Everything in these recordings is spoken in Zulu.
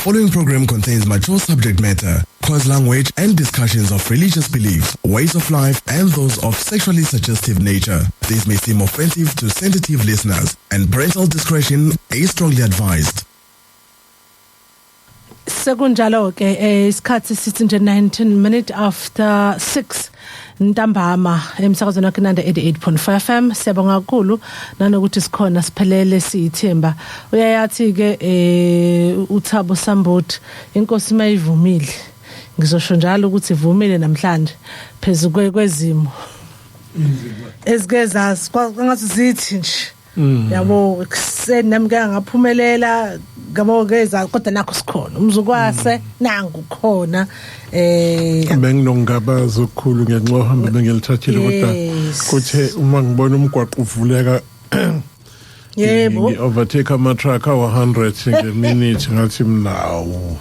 following program contains mature subject matter, coarse language, and discussions of religious beliefs, ways of life, and those of sexually suggestive nature. This may seem offensive to sensitive listeners, and parental discretion is strongly advised. Sekunjalo ke isikhathi sithi nje 19 minutes after 6 ntambama emsakazweni waKinanda 88.5 FM. Siyabonga kakhulu nanokuthi sikhona siphelele siyithemba. Uyayathi ke uThabo Sambuthi inkosi mayivumile. Ngizosho njalo ukuthi ivumile namhlanje phezulu kwezimo. Ezigeza ngathi zithi nje. Yabo kusenami ngaphumelela ngabongeza kodwa nakho sikhona umzukwase nangu khona benginongabaza okukhulu ngenxa hamba bengilithathile kodwa kuthe uma ngibona umgwaqo uvuleka yebo overtake ama truck awa 100 ngeminute ngathi mnawo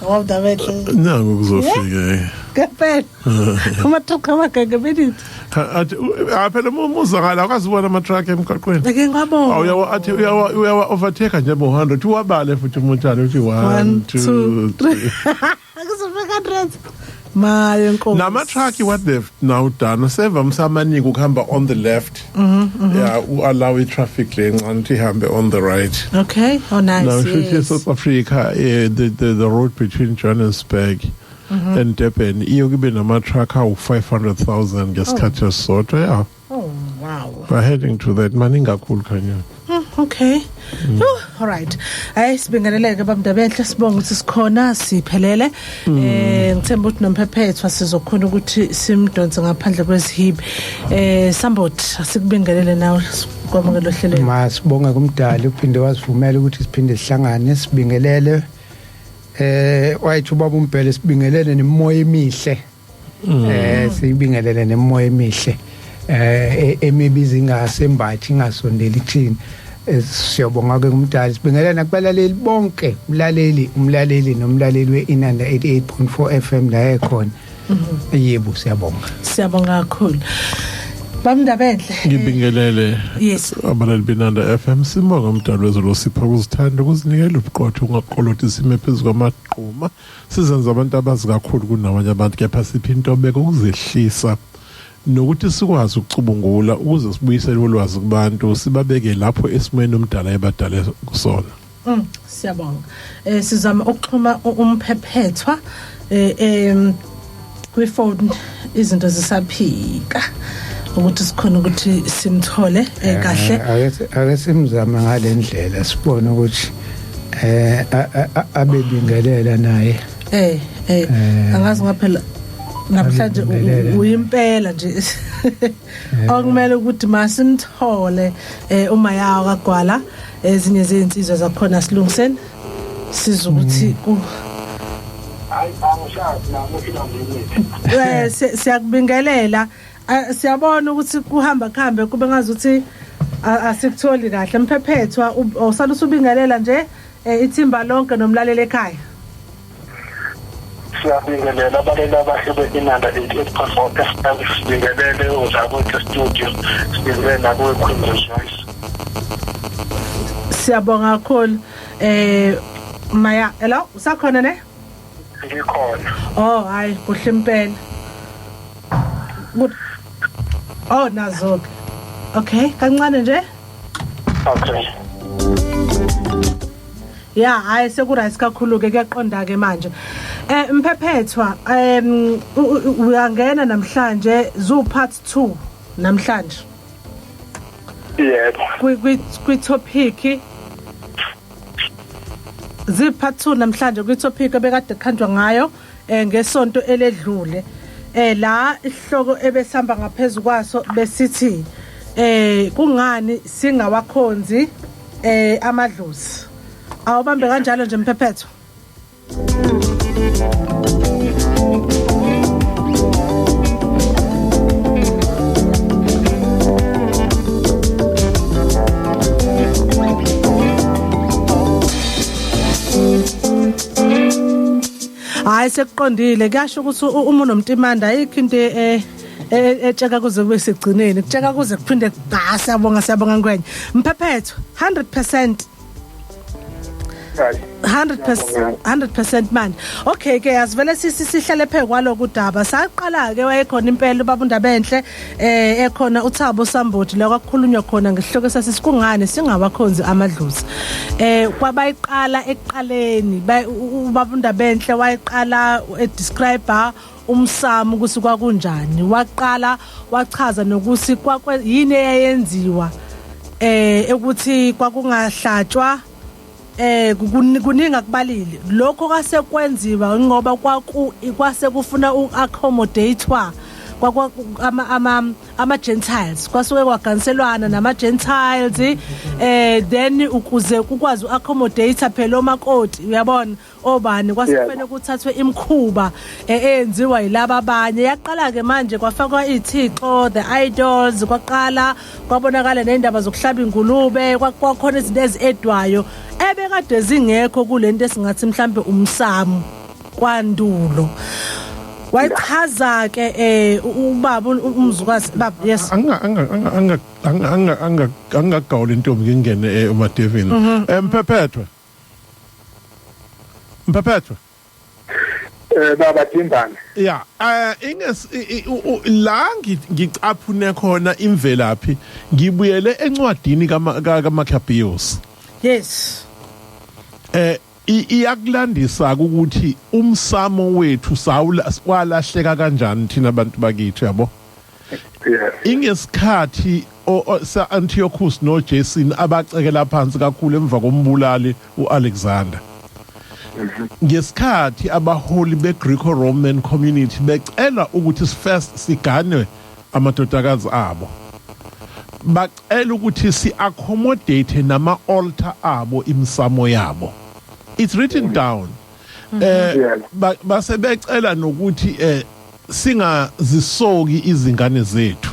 awudabethe nangu kuzofika Kapel. Uma truck amagege minute. Athi phela muzakala akazibona ama truck emgaqweni. Ngeke ngabona. Awuyawa athi uyawa overtake nje bo 100 uwabale futhi umuntu uthi 1 2 3. Akuzofika 100. Maye nkosi. Nama truck what they've now done sevamsa amaningi ukuhamba on the left. Yeah, allow traffic lanes and hambe on the right. Okay. Oh nice. Now yes. South Africa the road between Johannesburg and Durban iyokuba nama truck awu 500,000 ngesikhathi esodwa yeah. Oh wow. We're heading to that maningi kakhulu khanya. Okay. All right. Sibingeleleke bamdabenhle sibonga ukuthi sikhona siphelele. Ngithemba ukuthi nomphephethu sizokhona ukuthi simdonse ngaphandle kwezihibi. Sambuthi asikubingelele nawe kwamukelo hlelweni. Masibonga kumdali uphinde wasivumela ukuthi siphinde sihlangane sibingelele. Wayithi ubaba uMbhele sibingelele nemoya emihle. Sibingelele nemoya emihle. Emibizi ingasembathi ingasondeli thini. Siyabonga ke kumdali sibingelana kubalaleli bonke umlaleli nomlaleli weInanda 88.4 FM la ekhona. Yebo siyabonga kakhulu. Bamdabenhle ngibingelele yes abalali beInanda FM sibonga umdali wezolo sipha ukuzithanda ukuzinikela ubuqotho ungaqoloti sime phezulu kwamaqhuma sizenza abantu abazi kakhulu kunabanye abantu kepha sipha intobeko ukuzehlisa nokuthi sikwazi ukucubungula ukuze sibuyisele ulwazi kubantu sibabeke lapho esimweni umdala ebadala kusona. Siyabonga. Sizama ukuxhuma umphephetwa kwi-phone izinto zisaphika ukuthi sikhona ukuthi simthole kahle. Ake simzama ngalendlela sibone ukuthi abebingelela naye. Angazi ngaphela namhlanje uyimpela nje okumele ukuthi masimthole uma yawo kagwala ezinye zezinsizwa zakhona silungiseni sizokuthi hayi angishadi nami siyakubingelela siyabona ukuthi kuhamba khambe kube ngazuthi asikutholi kahle mphephetwa usala usubingelela nje ithimba lonke nomlaleli ekhaya. Siyabingelela abaleli abahle beInanda 88.4 FM sibingelele uzakuthi studio sibingelela nabo Queen Joyce. Siyabonga kakhulu Maya hello usakhona ne? Ngikhona. Oh hayi kuhle impela. Good. Oh nazo. Okay kancane nje? Okay. Yeah, hayi sekuright kakhulu ke kuyaqonda ke manje. Mphephetwa uyangena namhlanje zu part 2 namhlanje. Yebo. Kwi topic zi part 2 namhlanje kwi topic ebekade khandwa ngayo ngesonto eledlule. La ihloko ebesihamba ngaphezulu kwaso besithi kungani singawakhonzi amaDlozi. Awubambe kanjalo nje mphephetho. Hayi sekuqondile kuyasho ukuthi uma unomtimanda ayikho into etshaka kuze kube sigcineni kutshaka kuze kuphinde siyabonga ngkwenye mphephetho 100% 100% man. Okay ke asivele sihlale phe kwaloko udaba saqala ke wayekhona impela ubaba uNdabenhle ekhona uThabo Samboti la kwakukhulunywa khona ngesihloko sasisingane singabakhonzi amaDlozi kwabayiqala ekuqaleni ubaba uNdabenhle wayiqala describe umsamo kusuka kunjani waqala wachaza nokuthi yini eyenziwa ukuthi kwakungahlatshwa kuninga kubalili lokho kwasekwenziwa ngoba kwase kufuna uaccommodatewa ama Gentiles kwasuke kwaganselwana nama Gentiles then ukuze kukwazi uaccommodate phela omakoti uyabona obani kwasifene kuthathwe imkhuba eyenziwa yilaba abanye yaqala ke manje kwafakwa izithixo the idols kwaqala kwabonakala neindaba zokuhlaba ingulube kwakhona izinto ezedwayo ebekade zingekho kulento esingathi mhlambe umsamo kwandulo wayichaza ke ubaba umzukazi baba yes angagawula intombi ngingene uMadevini mphephetwe baba Timbane yeah la ngicaphune khona imvelaphi ngibuyele encwadini kaMakhabiyos yes iyakulandisa ukuthi umsamo wethu walahleka kanjani thina abantu bakithi yabo ingesikhathi Antiochus no Jason abacekela phansi kakhulu emva kombulali uAlexander ngesikhathi abaholi beGreco-Roman community becela ukuthi first sigane amadodakazi abo bacela ukuthi si-accommodate nama-altar abo imsamo yabo it's written down base becela nokuthi singazisoki izingane zethu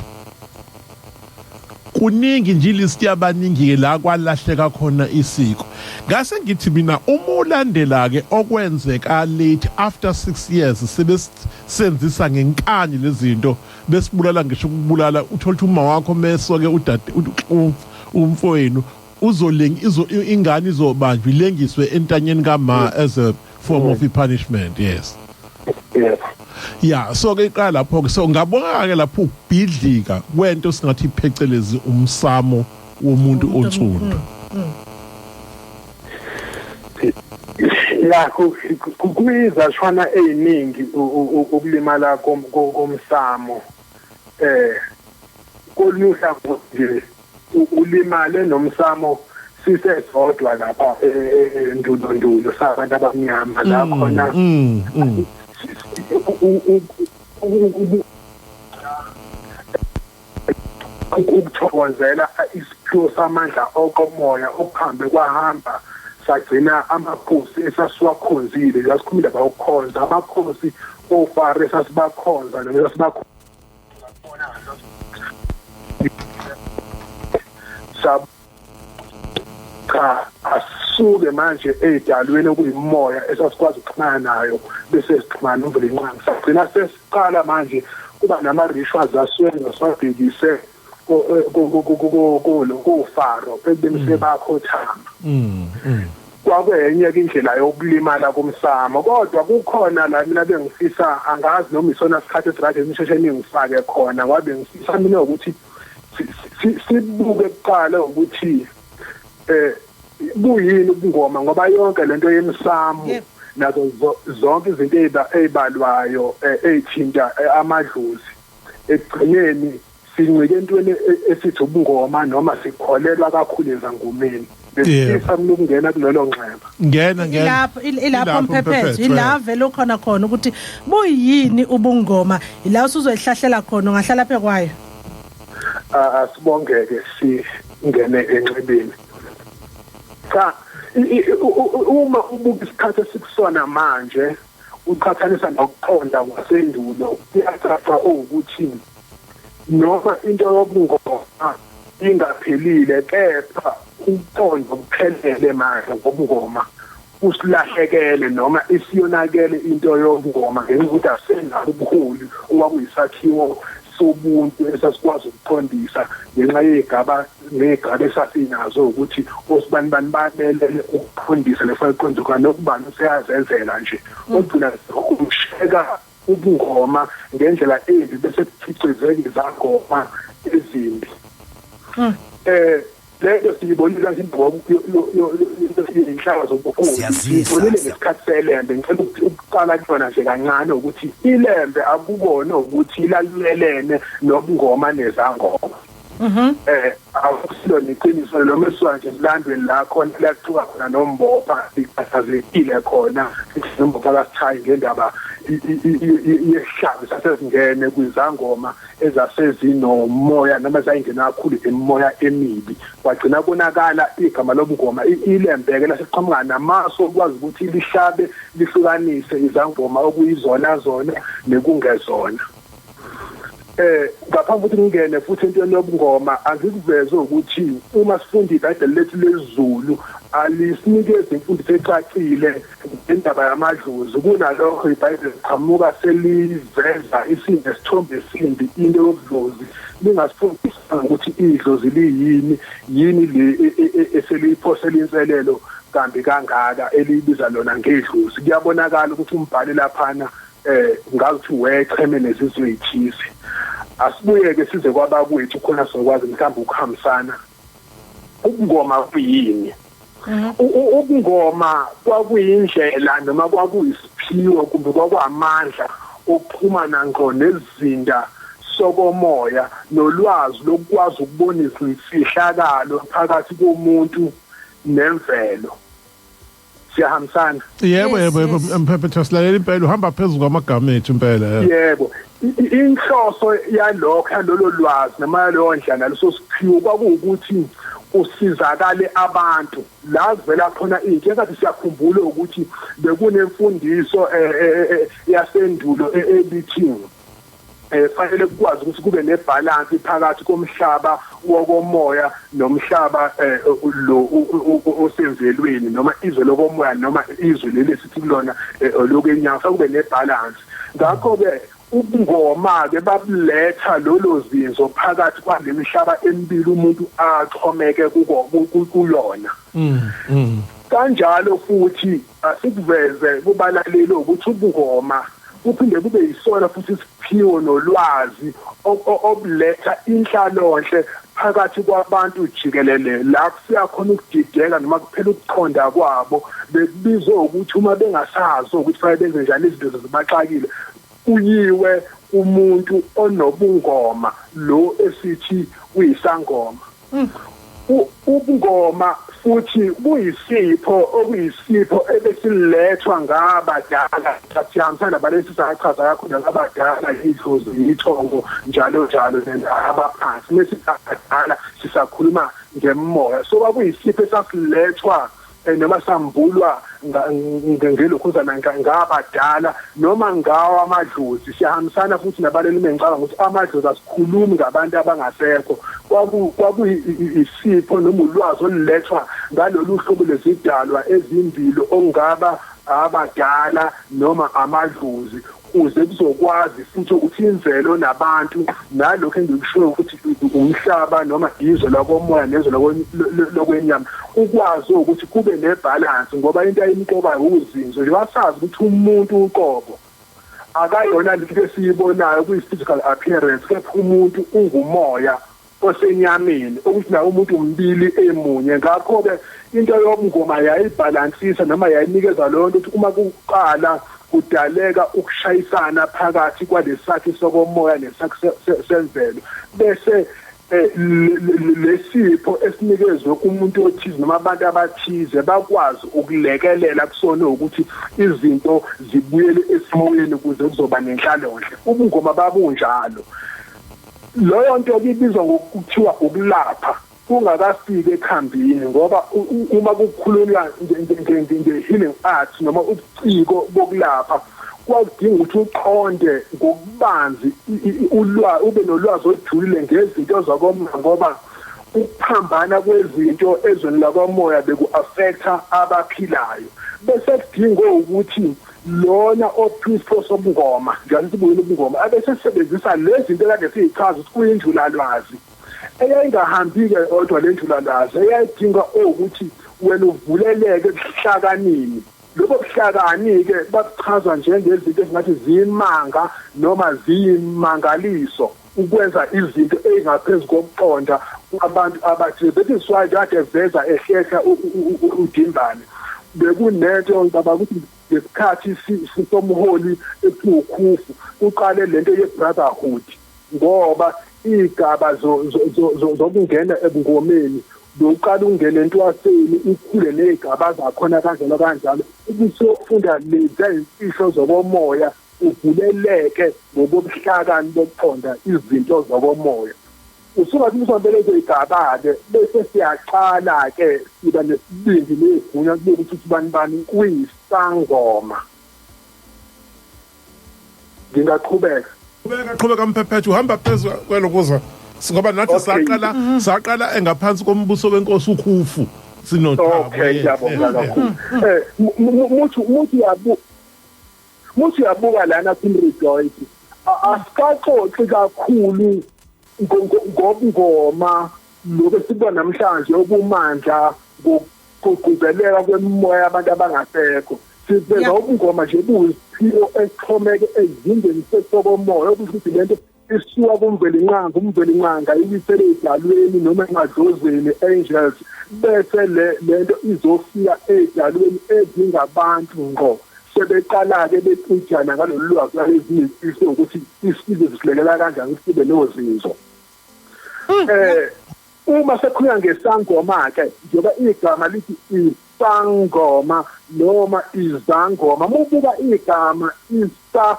kuningi nje list yabaningi la kwalahleka khona isiko ngase ngithi mina umulandela ke okwenzeka late after 6 years sebesenzisa ngenkani lezinto besibulala ngisho ukubulala uthola uma wakho meso ke udade umfowenu ingane izobanjwa ilengiswe entanyeni kama as a form of punishment yes so ke qala lapho so ngabonga ke lapho ukubhidlika kwento singathi iphecelezi umsamo womuntu onsundu la kuyiza shwana eziningi ukulimala komsamo koluhla nje ulimale nomsamo sisesodwa lapha endulo sabantu abamnyama la khona ukuthokozela isiphiwo samandla okomoya okuhambe kwahamba sagcina amakhosi esasiwakhonzile yasikhumula bayokhonza amakhosi ofare esasibakhonza noma esibakhonza asuke manje edalweni okuyimoya esasikwazi ukuxhumana nayo bese sixhumana uvele inqangi sagcina sesiqala manje kuba nama rituals aswenza swabhekise kufaro ebemse bakhothama kwakwenye indlela yokulimala komsamo kodwa kukhona la mina bengifisa angazi noma isona sikhathi esirade emishesheni ngifake khona ngabe ngifisa mina ukuthi sibuke kuqala ukuthi buyini ubungoma ngoba yonke lento yemsamo nazo zonke izinto ezibalwayo ezithinta amadlozi egcineni sincike entweni esithi ubungoma noma sikholelwa kakhulu ezangomeni besifisa ukungena kulelo nxeba ngena ilapho mphephethu ilave lokhona ukuthi buyini ubungoma ila usuzoyihlahlela khona ngahlala phe kwayo asibongeke singene enxebeni cha uma ubuka isikhathi esikusona manje uqhathanisa nokuqonda kwasendulo iyacaca ukuthi noma into yobungoma ingaphelile kepha uqondo kuphelele manje ngobungoma usilahlekele noma isiyonakele into yobungoma ngenxa ukuthi asenalo ubuholi okwakuyisakhiwo sobuntu esasikwazi ukuqondisa ngenxa yegaba negaba esasinazo ukuthi osibani bani babelele ukuqondisa lefa iqonduka nokubani useyazenzela nje kodwa ukusheka ubungoma ngendlela embi bese kuphicizeke izangoma ezimbi leyo siyibonile ngibonga inhlaka zobukhulu siyibonile ngesikhathi selembe ngicela ukuqala kufana nje kancane ukuthi ilembe akubona ukuthi ilalulelene nobungoma nezangoma awusilo neqiniso lo meswa nje landweni la khona laqhuba khona nombopha ikhathazekile khona nombopha kasithayi ngendaba yehlabi sasezingene kwizangoma ezasezinomoya noma zayingena kakhulu emoya emibi kwagcina konakala igama lobungoma ilembeke lasiqhamuka namaso okwazi ukuthi lihlabe lihlukanise izangoma okuyizona zona nekungezona ngaphambi ukuthi ngingene futhi into yobungoma angikuveze ukuthi uma sifunda iBhayibheli lethu lezulu alisinikeze imfundiso ecacile ngendaba yamadlozi kunalokho iBhayibheli liqhamuka seliveza isimo esithombe esimbi into yobudlozi lingasifundisa ukuthi idlozi liyini le eseliphosela inselelo kambi kangaka elibiza lona ngedlozi kuyabonakala ukuthi umbhali laphana ngathi wecheme nezizwe ezithisi asibuyeke size kwabakwethu khona sokwazi mhlawumbe ukuhambisana ubungoma kuyini ubungoma kwakuyindlela noma kwakuyisiphiwo kumbe kwakwamandla okuxhumana ngqo nezinda sokomoya nolwazi lokwazi ukubonisa imfihlakalo phakathi komuntu nemvelo siyahambisana yebo mphephethu silalela impela uhamba phezulu kwamagama ethu impela yebo inhloso yalokho lolo lwazi noma leyo ndlela leso siphiwo kwakuwukuthi usizakale abantu la kuvela khona into engathi siyakhumbula ukuthi bekunemfundiso yasendulo ebithi fanele kukwazi ukuthi kube nebalance phakathi komhlaba wokomoya nomhlaba lo osemvelweni noma izwe lokomoya noma izwe lelesithi kulona lokwenyanga kube nebalance ngakho ke ubungoma ke babuletha lolo zinzo phakathi kwalemihlaba emibili umuntu axhomeke kulona kanjalo futhi asikuveze kubalaleli ukuthi ubungoma kuphinde kube yisona futhi isiphiwo nolwazi obuletha inhlalonhle phakathi kwabantu jikelele la siyakhona ukudideka noma kuphela ukuqonda kwabo bekubizwe ukuthi uma bengasazi ukuthi fanele benze njani izinto zibaxakile kuyiwe umuntu onobungoma lo esithi uyisangoma ubungoma futhi okuyisipho ebesilethwa ngabadala siyahambisana balesi sachaza kakhulu ngabadala idlozi ithongo njalo abaphansi mesibadala sisakhuluma ngemoya so kwakuyisipho esasilethwa noma sambulwa ngelokhuzana ngabadala noma ngawo amadlozi siyahambisana futhi nabaleli mengicabanga ukuthi amadlozi asikhulumi ngabantu abangasekho kwakuyisipho noma ulwazi olulethwa ngalolu hlobo lezidalwa ezimbili ongaba abadala noma amadlozi kuze kuzokwazi futhi ukuthi imvelo nabantu nalokho engikushoyo ukuthi umhlaba noma izwe lakomoya nezwe lokwenyama ukwazi ukuthi kube nebalance ngoba into ayimqoba uzinzo liwasazi ukuthi umuntu uqobo akayona into esiyibonayo kuyi-physical appearance kepha umuntu ungumoya osenyameni ukuthi nawo umuntu umbili emunye ngakho-ke into yobungoma yayibhalansisa noma yayinikeza leyo nto ukuthi uma kuqala kudaleka ukushayisana phakathi kwalesakhi sokomoya nesakhi semvelo bese lesipho esinikezwe umuntu othize noma abantu abathize bakwazi ukulekelela kusona ukuthi izinto zibuyele esimoyeni ukuze kuzoba nenhlalonhle ubungoma babunjalo loyo nto ibizwa ngokuthiwa ukulapha kungakafiki ekhambini ngoba uma kukhulunywa nge-healing arts noma ubuciko bokulapha kwadinga ukuthi uqonde ngokubanzi ube nolwazi olujulile ngezinto zakomoya ngoba ukuphambana kwezinto ezweni lakomoya beku-affecta abaphilayo bese kudinga ukuthi lona opristo sobungoma njalo sibuyile ubungoma abese sebenzisa lezi zinto ekade siyichaza ukuthi kuyinjulalwazi eyayingahambi ke kodwa le njulalazi eyayidinga ukuthi wena uvuleleke kuhlakanini lokho kuhlakani ke bakuchaza njengezinto ezingathi ziyimanga noma ziyimangaliso ukwenza izinto ezingaphezulu kokuqonda abantu abathi bethi swaya kade veza ehlehla udimbane bekunento ngaba ukuthi ngesikhathi sisomholi ekukhufu uqale lento ye-brotherhood ngoba igaba zokungena ebungomeni lokuqala ungene entwaseni ikhule nezigaba zakhona kanjalo ubusofunda lezimfihlo zokomoya uvuleleke ngobuhlakani bokuqonda izinto zokomoya usuka kumsombele ezigaba-ke bese siyaqala ke siba nesibindi negunya kube ukuthi bani kuyisangoma ngingaqhubeka qhubeka mphephethu uhamba phezulu kwelokuza ngoba nathi saqala engaphansi kombuso wenkosi ukhufu sinothabo okay ngiyabonga kakhulu muthi yabuka lana kurejoice asikaxoxi kakhulu ngobungoma lokho sibona namhlanje obumandla ngokugqugquzeleka kwemoya abantu abangasekho sibeza ubungoma nje buyisiphiwo esixhomeke ezingeni sesokomoya ukuthi lento isuka kumvelinqanga ibisele edalweni noma emadlozeni angels bese lento izofika edalweni ezingabantu ngqo sebeqala ke becijana ngalolu lwazi lwezimfihlo ukuthi isizwe sihlekela kanjani sibe nozinzo uma sekhulunywa ngesangoma ke njengoba igama lithi isangoma noma izangoma mubuka igama isa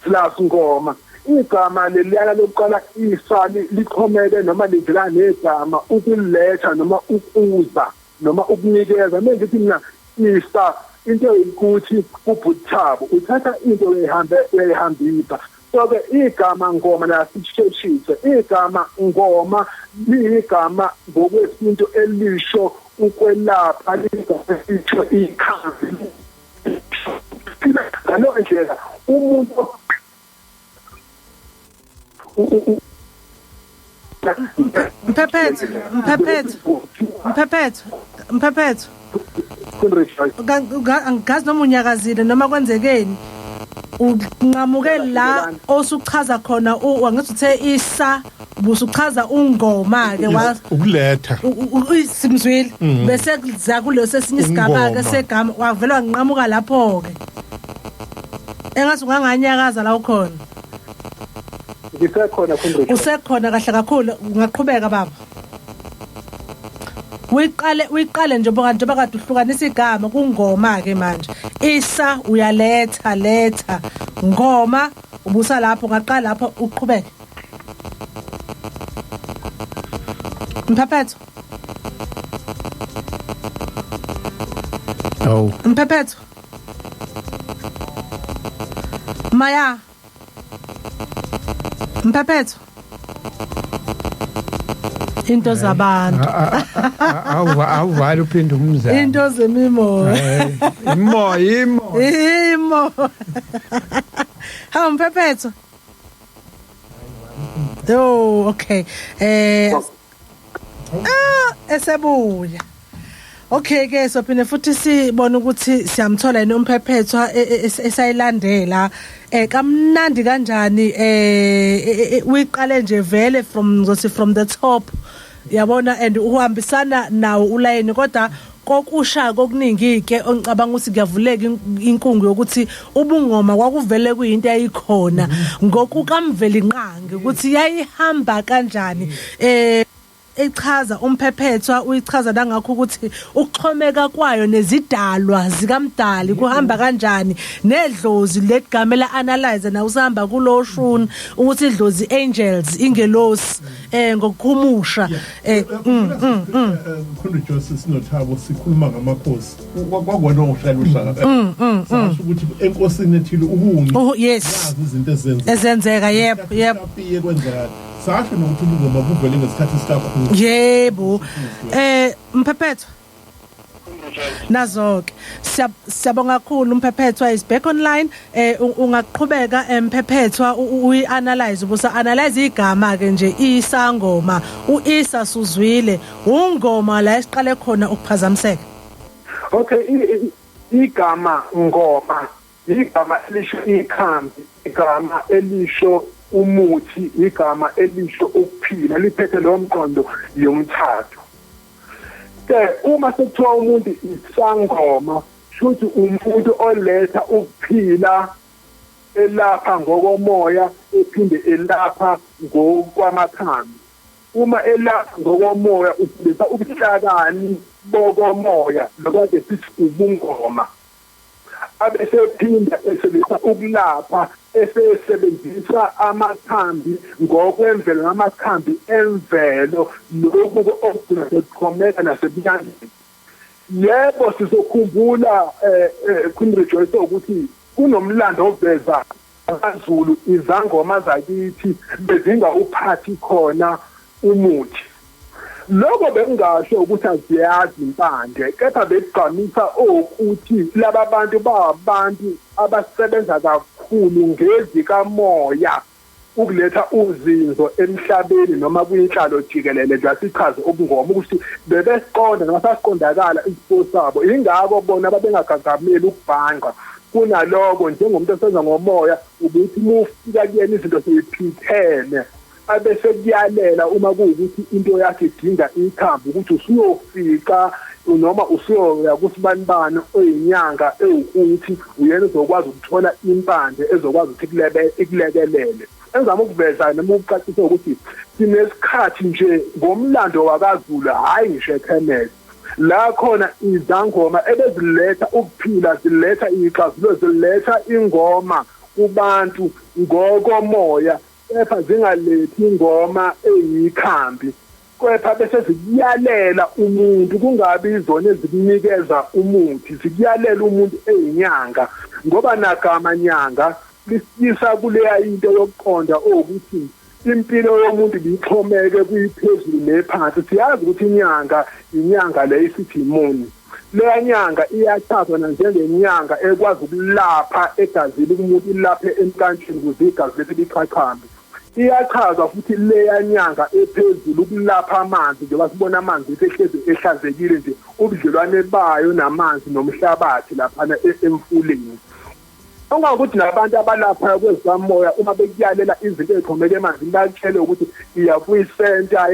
plus ngoma igama leliyana lokuqala isa liqhomeke noma livela negama ukuletha noma ukuza noma ukunikeza mengithi mina isa into ukuthi ubhuthabo uthatha into uyayihambisa so-ke igama ngoma lasisheshise igama ngoma liyigama ngokwesintu elisho ukwelapha lisho ikhambi ngalo ndlela umuntu Mphephethu angazi noma unyakazile noma kwenzekeni unqamuke la osuchaza khona wangathi uthe isa busuchaza ungoma ke ukuletha isimzwili bese kuza kuleso sesinye isigaba ke segama wavela wanqamuka lapho ke engathi unganganyakaza la ukhona ngisekhona khona usekhona kahle kakhulu ungaqhubeka baba uyiqale njengoba kade uhlukanisa igama kungoma ke manje isa uyaletha ngoma ubusa lapho ngaqala lapho uqhubeke Mphephethu Mphephethu Maya Mphephethu into zabantu awuvali uphinde umzana into zemimoya imo ha Mphephethu okay esebuya okay ke sophinde futhi sibona ukuthi siyamthola yena uMphephethu esayilandela kamnandi kanjani uyiqale nje vele from the top yabona and uhambisana nawo ulayini kodwa kokusha kokuningi ke ongicabanga ukuthi kuyavuleka inkungu yokuthi ubungoma kwakuvele kuyinto eyayikhona ngokukamveli nqangi ukuthi yayihamba kanjani echaza uMphephethu uyichaza nangakho ukuthi ukuxhomeka kwayo nezidalwa zikaMdali kuhamba kanjani nedlozi legamela analyze na usahamba kuloshuni ukuthi idlozi angels ingelosi ngokukhumusha Mkhulu Joseph Sinothabo sikhuluma ngamakhosi kwakwona uhlala uhlala sasho ukuthi enkosini ethile ubungu yes izinto ezenzeka yebo kwenzeka sasho nokuthi ubungoma buvele ngesikhathi sikakhulu yebo Mphephethu nazo-ke siyabonga kakhulu umphephethwa is back online. Ungaqhubeka mphephethwa uyi-analyze ubusa-analyze igama-ke nje isangoma u-Isa Suzwile ungoma la esiqale khona ukuphazamiseka. Okay, igama ngoma igama elisho ikhambi, igama elisho umuthi, igama elisho ukuphila, liphethe lo mqondo yomthatho. Uma sekuthiwa umuntu isangoma futhi umuntu oletha ukuphila elapha ngokomoya ephinde elapha ngokwamakhambi. Uma elapha ngokomoya usebenzisa ubuhlakani bokomoya lokade sithi ubungoma. Abesephinda esebenzisa ukulapha esebenzisa amakhambi ngokwemvelo namakhambi emvelo lokho okugcina sekukhomeka nasebunyangeni. Yebo sizokhumbula kunrejoyce ukuthi kunomlando oveza amaZulu izangoma zakithi bezinga uphathi khona umuthi. Lokho bekungasho ukuthi aziyazi impande, kepha bekugqamisa ukuthi laba bantu babantu abasebenza kakhulu ngezikamoya ukuletha uzinzo emhlabeni noma kwinhlalo jikelele njasichaze ubungoma ukuthi bebesiqonda noma sasiqondakala isipho sabo. Ingakho bona babengagagameli ukubhanqa kunaloko njengomuntu osebenza ngomoya ubuthi mufika kuyena izinto seyiphithene abese kuyalela uma kuwukuthi into yakhe idinga ikhambi ukuthi usuyofika noma usuyoya kusibanibani oyinyanga ewukuthi uyena uzokwazi ukuthola impande ezokwazi ukuthi ikulekelele. Engizama ukuveza noma ukucacisa ukuthi sinesikhathi nje ngomlando wakaZulu hayi ngisho eKenneth la khona izangoma ebeziletha ukuphila, ziletha ixazululo, ziletha ingoma kubantu ngokomoya, kepha zingalethi ingoma eyikhambi, kepha bese ziyalela umuntu kungabi izona ezikunikeza umuthi, ziyalela umuntu eyinyanga ngoba nagama nyanga lisisa kuleya into yokuqonda ukuthi impilo yomuntu bixhomeke kuyiphezulu nephansi. Siyazi ukuthi inyanga le isithi imuni. Leya nyanga iyathathwa njengenyanga ekwazi ukulapha egazini umuntu ilaphe emkantshini ukuze igazi lethu liqhaqhambe. Iyachazwa futhi leya nyanga ephezulu ukulapha amanzi njengoba sibona amanzi ehlezi ehlazekile nje ubudlelwane bayo namanzi nomhlabathi laphana emfuleni. Ongakuthi nabantu abalapha kwezikamoya uma bekuyalela izinto eziqhomeke emanzini bakutshele ukuthi iyakuyisenta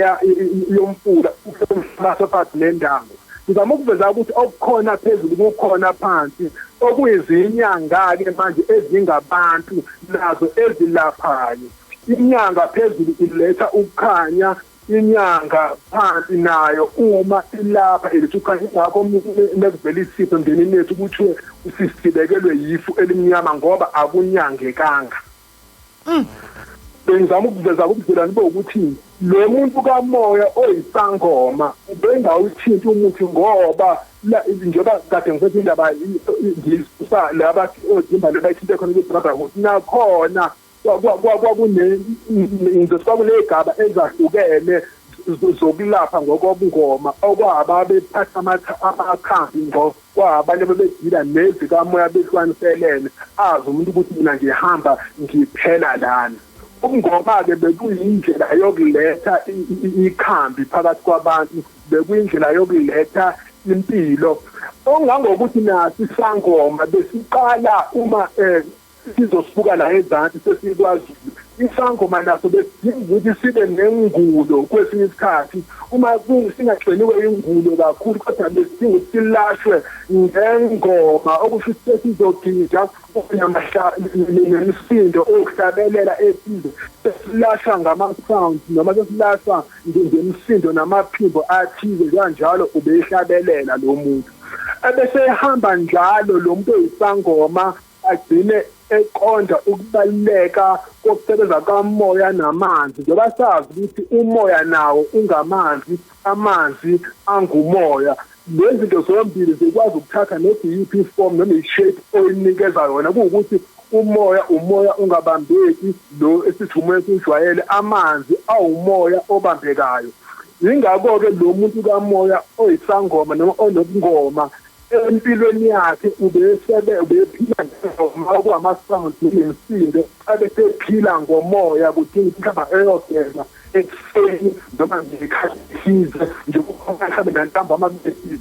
yomfula umhlabathi nendawo. Ngizama ukuveza ukuthi okukhona phezulu kukhona phansi okuyizinyanga-ke manje ezingabantu nazo ezilaphayo. Inyanga phezulu iletha ukukhanya, inyanga phansi nayo uma ilapha iletha ukukhanya. Ingakho nekuvela isipho emndenini wethu ukuthi sisibekelwe yifu elimnyama ngoba akunyangekanga. Bengizama ukuveza kubudlelwane bokuthi lo muntu kamoya oyisangoma ubengawuthinti umuthi ngoba njengoba kade ngisethi indaba ngisusa laba odimba lebayithinte khona kwi-brotherhood nakhona kwakunegaba ezahlukene zokulapha ngokobungoma okwaba bephatha amakhambi kwabanye bebedila nezikamoya behlukaniselene azi umuntu ukuthi mina ngihamba ngiphela lana. Ubungoma-ke bekuyindlela yokuletha ikhambi phakathi kwabantu, bekuyindlela yokuletha impilo. Ongangokuthi nasi isangoma besiqala uma sizosibuka la ezansi sesikwazi isangoma naso besidinga ukuthi sibe nengulo kwesinye isikhathi uma singagciniwe ingulo kakhulu kodwa besidinga ukuthi silashwe ngengoma okusho ukuthi sizogida nemisindo okuhlabelela esizwe sesilashwa ngama-sound noma sesilashwa ngemisindo namaphimbo athize kanjalo ubeyihlabelela lo muntu ebese ehamba njalo lo muntu oyisangoma agcine eqonda ukubaluleka kokusebenza kamoya namanzi njengoba sazi ukuthi umoya nawo ungamanzi, amanzi angumoya. Lezi zinto zombili zikwazi ukuthatha ne-DEP form noma i-shape oyinikeza yona kuwukuthi umoya ungabambeki lo esithi umoya esijwayele, amanzi awumoya obambekayo. Yingakho-ke lo muntu kamoya oyisangoma noma onobungoma empilweni yakhe ubephila ngama-sound nemsindo abesephila ngomoya kudinga mhlawumbe eyogeza ekuseni noma ngekhathisize njengokuhambe nantambama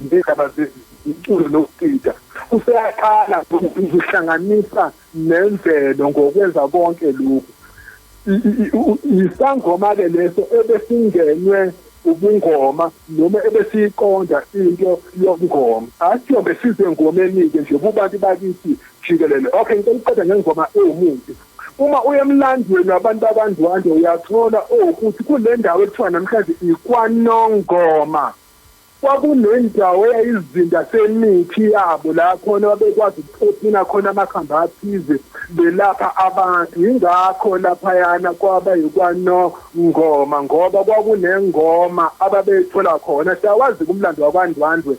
nezigaba zeziculo nokucida useyaqala ukuhlanganisa nemvelo ngokwenza konke lokhu isangoma-ke leso ebesingenwe ubungoma noma ebesiyiqonda into yobungoma asithiyo besize engomeni-ke nje kubantu bakithi jikelele okay ngicela uqeda ngengoma ewumuntu uma uye emlandweni wabantu abandwandwe uyathola ukuthi kule ndawo ekuthiwa namhlanje ikwanongoma kwakunendawo eyayizinda semithi yabo la khona babekwazi ukuphothina khona amakhamba athize belapha abantu ingakho laphayana kwaba yikwanongoma ngoba kwakunengoma ababethola khona siyawazi kumlando wabandwandwe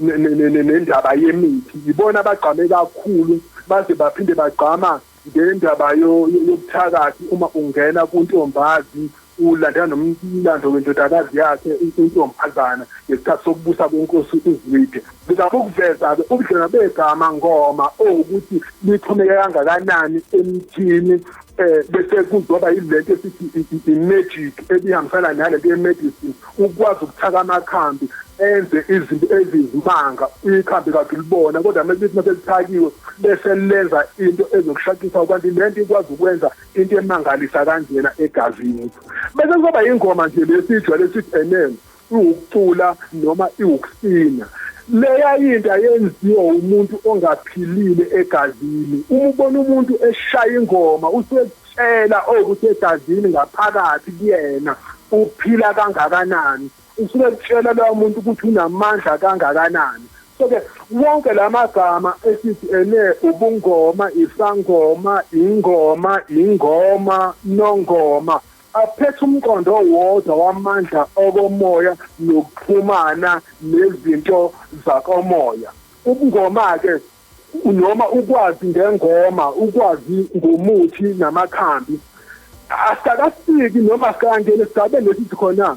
nendaba yemithi yibona abagqame kakhulu baze baphinde bagqama ngendaba yobuthakathi uma ungena kuntombazi ulandela nomlando wendodakazi yakhe intombazana ngesikhathi sokubusa kwenkosi uZwide ngizama ukuveza-ke ubudlelwano begama ngoma ukuthi liqhumeke kangakanani emthini bese kuzoba yilento esithi i-magic ebihambisana nalento ye-medicine ukwazi ukuthaka amakhambi enze izinto ezizimanga ikhambi kade libona kodwa masithi maselithakiwe bese lenza into ezokushaqisa kanti lento ikwazi ukwenza into emangalisa kanjena egazini bese kuzoba ingoma nje lesijwa lesithi enene ukucula noma iukusina leya into ayenziwa umuntu ongaphilile egazini uma ubona umuntu eshaya ingoma usetshela ukuthi egazini ngaphakathi kuyena uphila kangakanani usuke kutshela lowo muntu ukuthi unamandla kangakanani so-ke wonke lamagama esithi ubungoma isangoma ingoma nongoma aphethe umqondo owodwa wamandla okomoya nokuxhumana nezinto zakomoya ubungoma-ke noma ukwazi ngengoma ukwazi ngomuthi namakhambi asikakasiki noma asikangeni esigabeni lesithi khona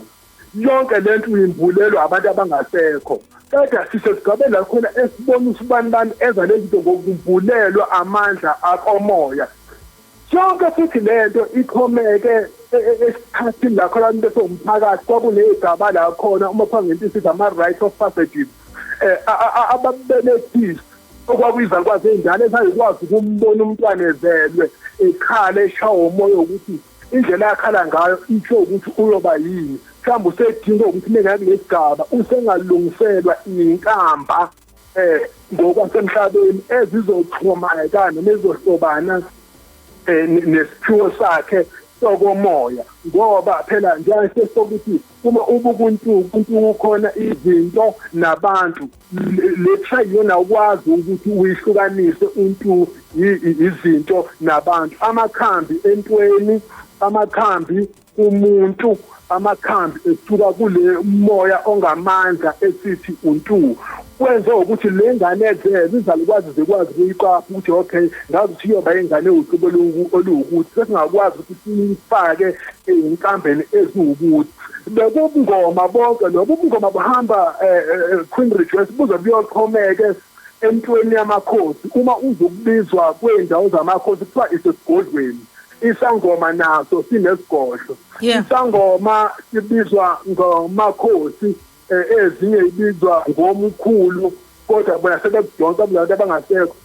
yonke lento uyimbulelwa abantu abangasekho kodwa sisesigabeni la khona esibona usibanibani eza lezinto ngokumbulelwa amandla akomoya yonke futhi lento iqhomeke esikhathini la khona bese umphakathi kwakunezigaba la khona uma phangenti sithi ama-rites of passages ababelethisi okwakuyiza kwazi ey'ndala esayikwazi ukumbona umntwana ezelwe ekhala eshawa umoya ukuthi indlela yakhala ngayo isho ukuthi uyoba yini mhlawumbe usedinga ukuthi mengake lesigaba usengalungiselwa inkamba ngokwasemhlabeni ezizoxhumayekana nezohlobana nesiphiwo sakhe sokomoya ngoba phela njengoba sokuthi uma ubuntu ukhona izinto nabantu letha yona ukwazi ukuthi uyihlukanise untu izinto nabantu amakhambi entweni amakhambi umuntu amakhambi esuka kule moya ongamandla esithi untu kwenze ukuthi le ngane ezeze izalukwazi zikwazi ukuyiqapha ukuthi okay ngazi ukuthi iyoba ingane ucubo oluwukuthi sesingakwazi ukuthi siyifake einkambeni eziwukuthi bekubungoma bonke lobu bungoma buhamba Queen Rejoice buze buyoxhomeke entweni yamakhosi uma uzokubizwa kweendawo zamakhosi kuthiwa isesigodlweni isangoma naso sinesigodlo isangoma sibizwa ngomakhosi ezinye ibizwa ngomkhulu kodwa bona sebekudonsa abantu abangasekho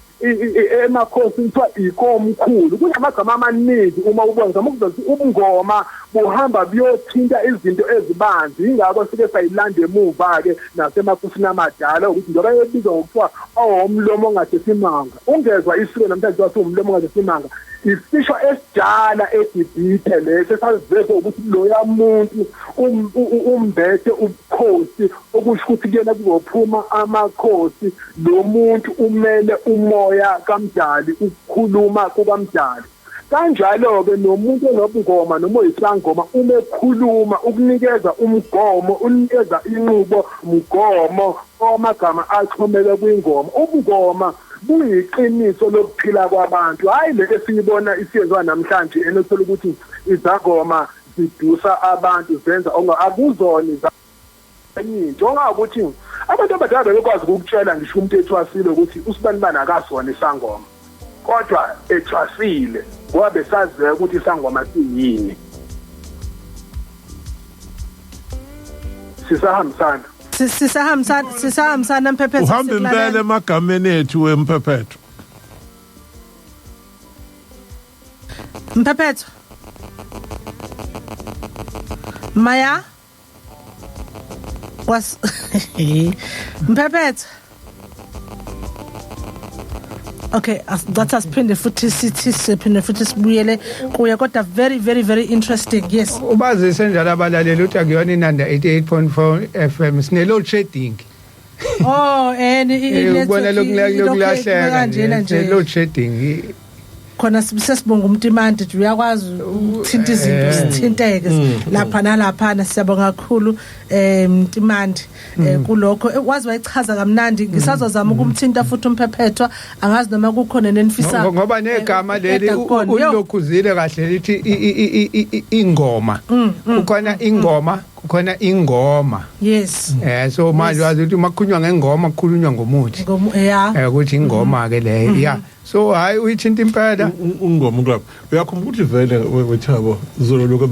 emakhosi kuthiwa ikomkhulu kunamagama amaningi uma ubona ukuthi ubungoma buhamba buyothinta izinto ezibanzi ingakho sike sayilanda emuva-ke nasemakhosini amadala ukuthi njengoba ebizwa ngokuthiwa owomlomo ongathesimanga ungezwa isiko namhlanje kuthiwa umlomo ongathesimanga isisho esidala eGibhithe leso esaziveza ukuthi loya muntu umbethe ubukhosi okusho ukuthi kuyena kuzophuma amakhosi lo muntu umele umoya kaMdali ukukhuluma kukaMdali kanjalo-ke nomuntu onobungoma noma oyisangoma uma ekhuluma ukunikeza umgomo unikeza inqubo mgomo amagama axhomeke kwingoma ubungoma buyiqiniso lokuphila kwabantu hayi le esiyibona isiyezwa namhlanje enothola ukuthi izangoma zidusa abantu zenza akuzona into ongakuthi abantu abadala bekwazi ukutshela ngisho umuntu ethwasile ukuthi usibanibani akasona isangoma kodwa ethwasile ngoba besazi ukuthi isangoma siyini. Sisahambisana Mphephethu. Uhamba impela emagameni ethu weMphephethu. Mphephethu. Maya. Was Mphephethu. Okay, that's us phinde futhi sibuyele kuya kodwa very interesting. Yes. Ubazise njalo abalaleli uthi akuyona inanda 88.4 FM sine load shedding. Oh, ubona lokulahleka nje load shedding. Khona sesibonga umtimandi nje uyakwazi ukuthinta izinto sithinteke lapha nalapha siyabonga kakhulu umtimandi kulokho wazi wayichaza kamnandi ngisazozama ukumthinta futhi uMphephethu angazi noma kukhona nenifisa ngoba negama leli ulokhuzile kahle lithi ingoma kukhona ingoma. Yes. So manje wazi ukuthi makukhulunywa ngengoma kukhulunywa ngomuthi ukuthi ingoma ke le yeah. So hayi uyithinta impela ungoma club uyakhumbula ukuthi vele wethabo zolo lokho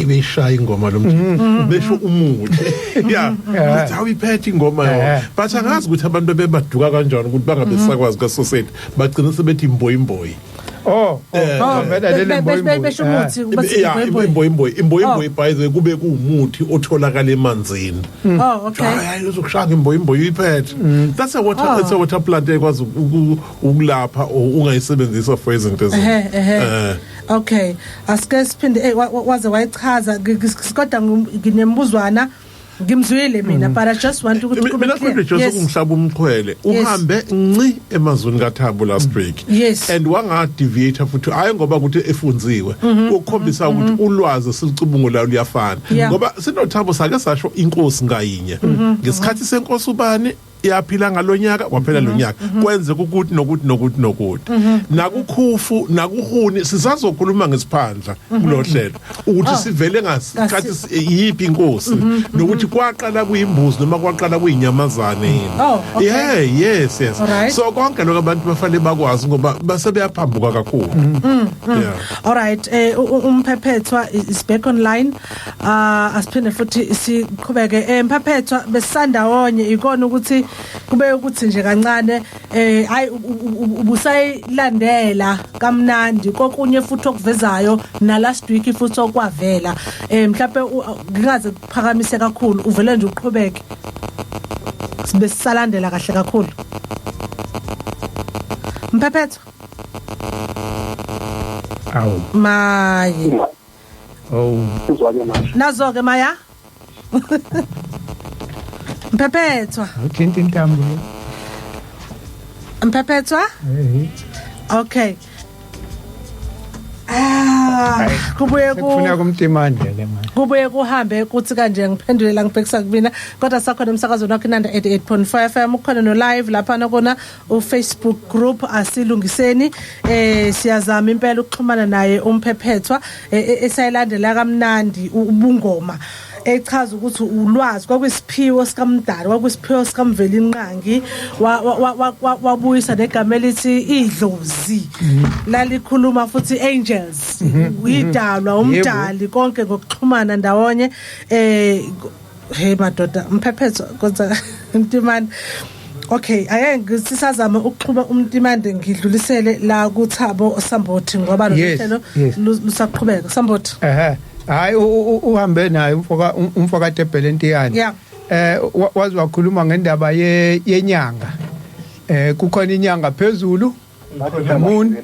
beshaya ingoma lo mthi besho umuthi yeah how iphethe ingoma yo but angazi ukuthi abantu bebaduka kanjani ukuthi bangabe sakwazi ka society bagcina sebethi imboyi. Vele lele imboyi by the way kube kuumuthi otholakala emanzini. Okay. Hayi uzokushaka imboyi uyiphethe. That's a water plant ekwazi ukulapha ungayisebenzisa for izinto ezinye. Okay. Asike siphinde waze wayichaza kodwa nginembuzwana ngimzwile mina but I just want ukuthi kube clear. Just umhlaba umqhwele uhambe nci emazweni kaThabo last week and wanga deviate futhi hayi ngoba ukuthi efunziwe ukukhombisa ukuthi ulwazi silicubungula luyafana ngoba sinoThabo sake sasho inkosi ngayinye ngesikhathi senkosi ubani yaphila ngalonyaka waphela lonyaka kwenze ukuthi nokuthi nakukhufu nakuhuni sisazokhuluma ngesiphandla kulohlelo ukuthi sivele ngasikhathi yipi inkosi nokuthi kwaqala kuyimbuzi noma kwaqala kuyinyamazane yini. Yes. So konke lokho abantu bafanele bakwazi ngoba basebeyaphambuka kakhulu. All right, uMphephethu is back online. Asiphinde futhi siqhubeke Mphephethu besandawonye ikona ukuthi kube ukuthi nje kancane hayi ubusayilandela kamnandi kokunye futhi okuvezayo na last week futhi okwavela mhlawumbe ngingaze kuphakamise kakhulu uvele nje uqhubeke sibe sisalandela kahle kakhulu Mphephethu maye nazo-ke maya Mphephethu uthinta intambo Mphephethu okay kubuye kufuna kumtimande le manje kubuye kuhambe kuthi kanje ngiphendulela ngibhekisa kubina kodwa sakhona umsakazweni wakho inanda 88.4 FM ukhona no live lapha nakona uFacebook group asilungiseni siyazama impela ukuxhumana naye uMphephethu esayilandela kamnandi ubungoma echaza ukuthi ulwazi kwakusiphiwo sikamdala kwakusiphiwo sikamveli inqangi wabuyisa negama elithi idlozi lalikhuluma futhi angels idalwa umdali konke ngokuxhumana ndawonye hey madoda Mphephethu kodwa umtimani okay ayeke sisazama ukuxhuba umtimande ngidlulisele la kuThabo Sambothi ngoba lo hlelo lusaqhubeka Sambothi hayi uhambe naye umfoka Tebelentiyani wazi wakhuluma ngendaba yenyanga kukhona inyanga phezulu moon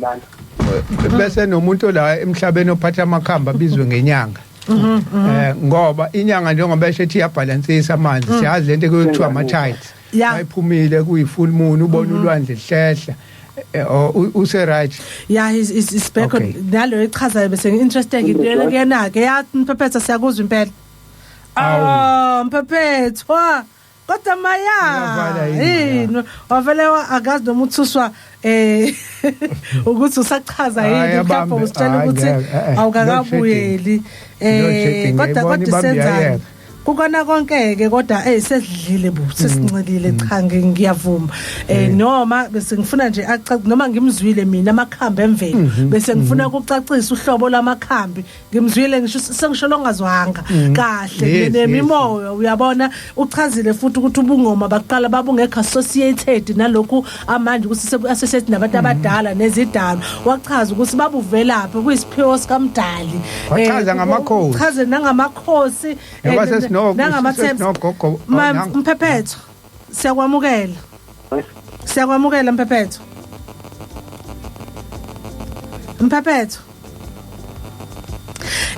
bese nomuntu la emhlabeni ophatha amakhamba bizwe ngenyanga ngoba inyanga njengoba eshethi iyabalansisa amanzi siyazi lento ekuthiwa ama tides mayiphumile kuyi full moon ubona ulwandle lihlehla use right is back nalo echazayo bese interesting into kuyena ke yathi Mphephethu siyakuzwa impela Mphephethu kodwa maya wavele akazi noma uthuswa ukuthi usachaza yini mhlawumbe usitshela ukuthi awukakabuyeli kodwa senzani kukona konke ke kodwa sesidlile bu sesincilile cha ngiyavuma noma bese ngifuna nje noma ngimzwile mina amakhambi emvelo bese ngifuna ukucacisa uhlobo lamakhambi ngimzwile ngisho sengisho longazwanga kahle nemimoya uyabona uchazile futhi ukuthi ubungoma baqala babungekho associated nalokhu amanje ukuthi seku-associate nabantu abadala nezidalo wachaza ukuthi babuvelaphi kuyisiphiwo sikamdali wachaza ngamakhosi chaza nangamakhosi nangamathe Mphephetho siyakwamukela Mphephetho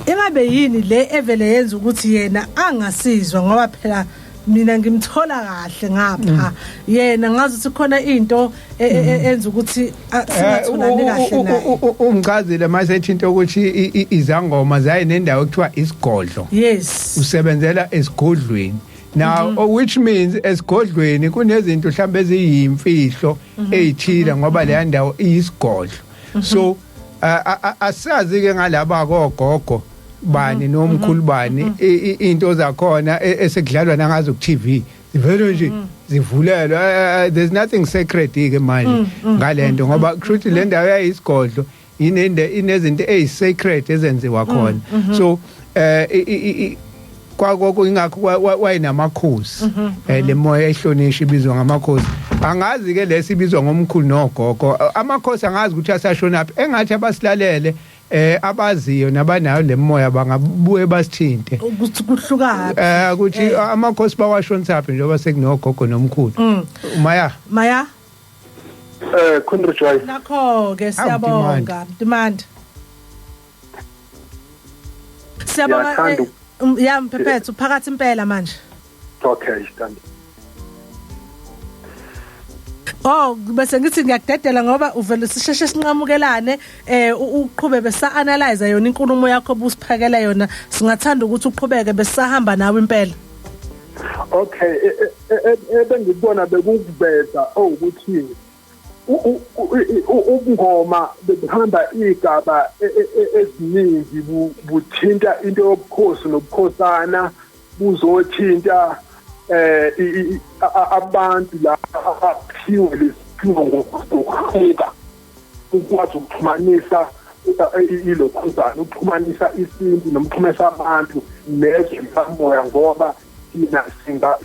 ingabe yini le evele yenza ukuthi yena angasizwa ngoba phela mina ngimthola kahle ngapha yena ngazi ukuthi khona into enza ukuthi singatholani kahle naye umchazile mase ethi into ukuthi izangoma zaye nendawo ekuthiwa isigodlo yes usebenzela esigodlweni now which means esigodlweni kunezinto mhlambe eziyimfihlo ezithila ngoba le ndawo iyisigodlo so asazi ke ngalaba kogogo bani nomkhulu bani into zakhona esekudlalwa nangazo ku TV zivele nje zivulelwa there's nothing sacred ke manje ngalento ngoba truth le ndawo yayisigodlo inezinto ezisacred ezenziwa khona so kwako ingakho wayinamakhosi le moya ehlonishwa ibizwa ngamakhosi angazi ke lesibizwa ngomkhulu nogogo amakhosi angazi ukuthi asashona phi engathi abasilalele abaziyo nabanayo lemoya bangabuye basithinte ukuthi kuhluka ukuthi amakhosi bawashonisa phi njengoba sekunogogo nomkhulu maya Khundru Joy nakho ke siyabonga demand siyabonga ya Mphephetho phakathi impela manje okay stand bese ngithi ngiyakudedela ngoba uvele sisheshe sinqamukelane uqhube besa analyze yona inkulumo yakho busiphakela yona singathanda ukuthi uqhubeke besahamba nawe impela okay ebengibona bekuveza ukuthi ubungoma behamba igaba eziningi buthinta into yobukhosi nobukhosana buzothinta abantu la aphiwe lesiphiwo ngokuhluka ukwazi ukuxhumanisa ilokhuzana ukuxhumanisa isintu nomxhumanisa abantu nezwe kamoya ngoba thina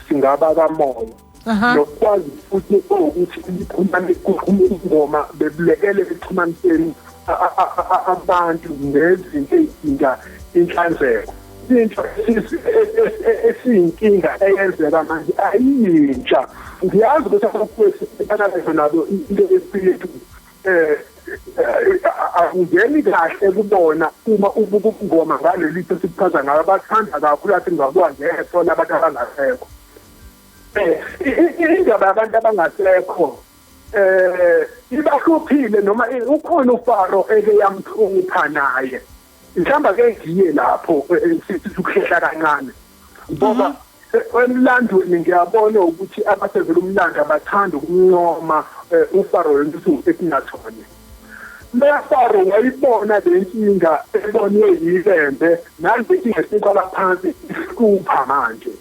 singaba kamoya nokwazi futhi ukuthi ixhumane ingoma bebulekele ekuxhumaniseni abantu nezinto ezidinga inhlanzeko into esiyinkinga eyenzeka manje ayintsha ngiyazi ukuthi abakwethu analyze nabo into espiritu akungeni kahle kubona uma ubungoma ngaleli sesichaza ngayo bathanda kakhulu athi ngakwazi ngesona abantu abangasekho indaba yabantu abangasekho ibahluphile noma ukhona uFaro eke yamhlupha naye mhlamba ke ngiye lapho sithi ukuhlehla kancane ngoba emlandweni ngiyabona ukuthi abasevela umlando abathanda ukuncoma uFaro ukuthi esinathone leFaro wayibona lenkinga ebonwe yizembe nangithi ngesiqala phansi ihlupha manje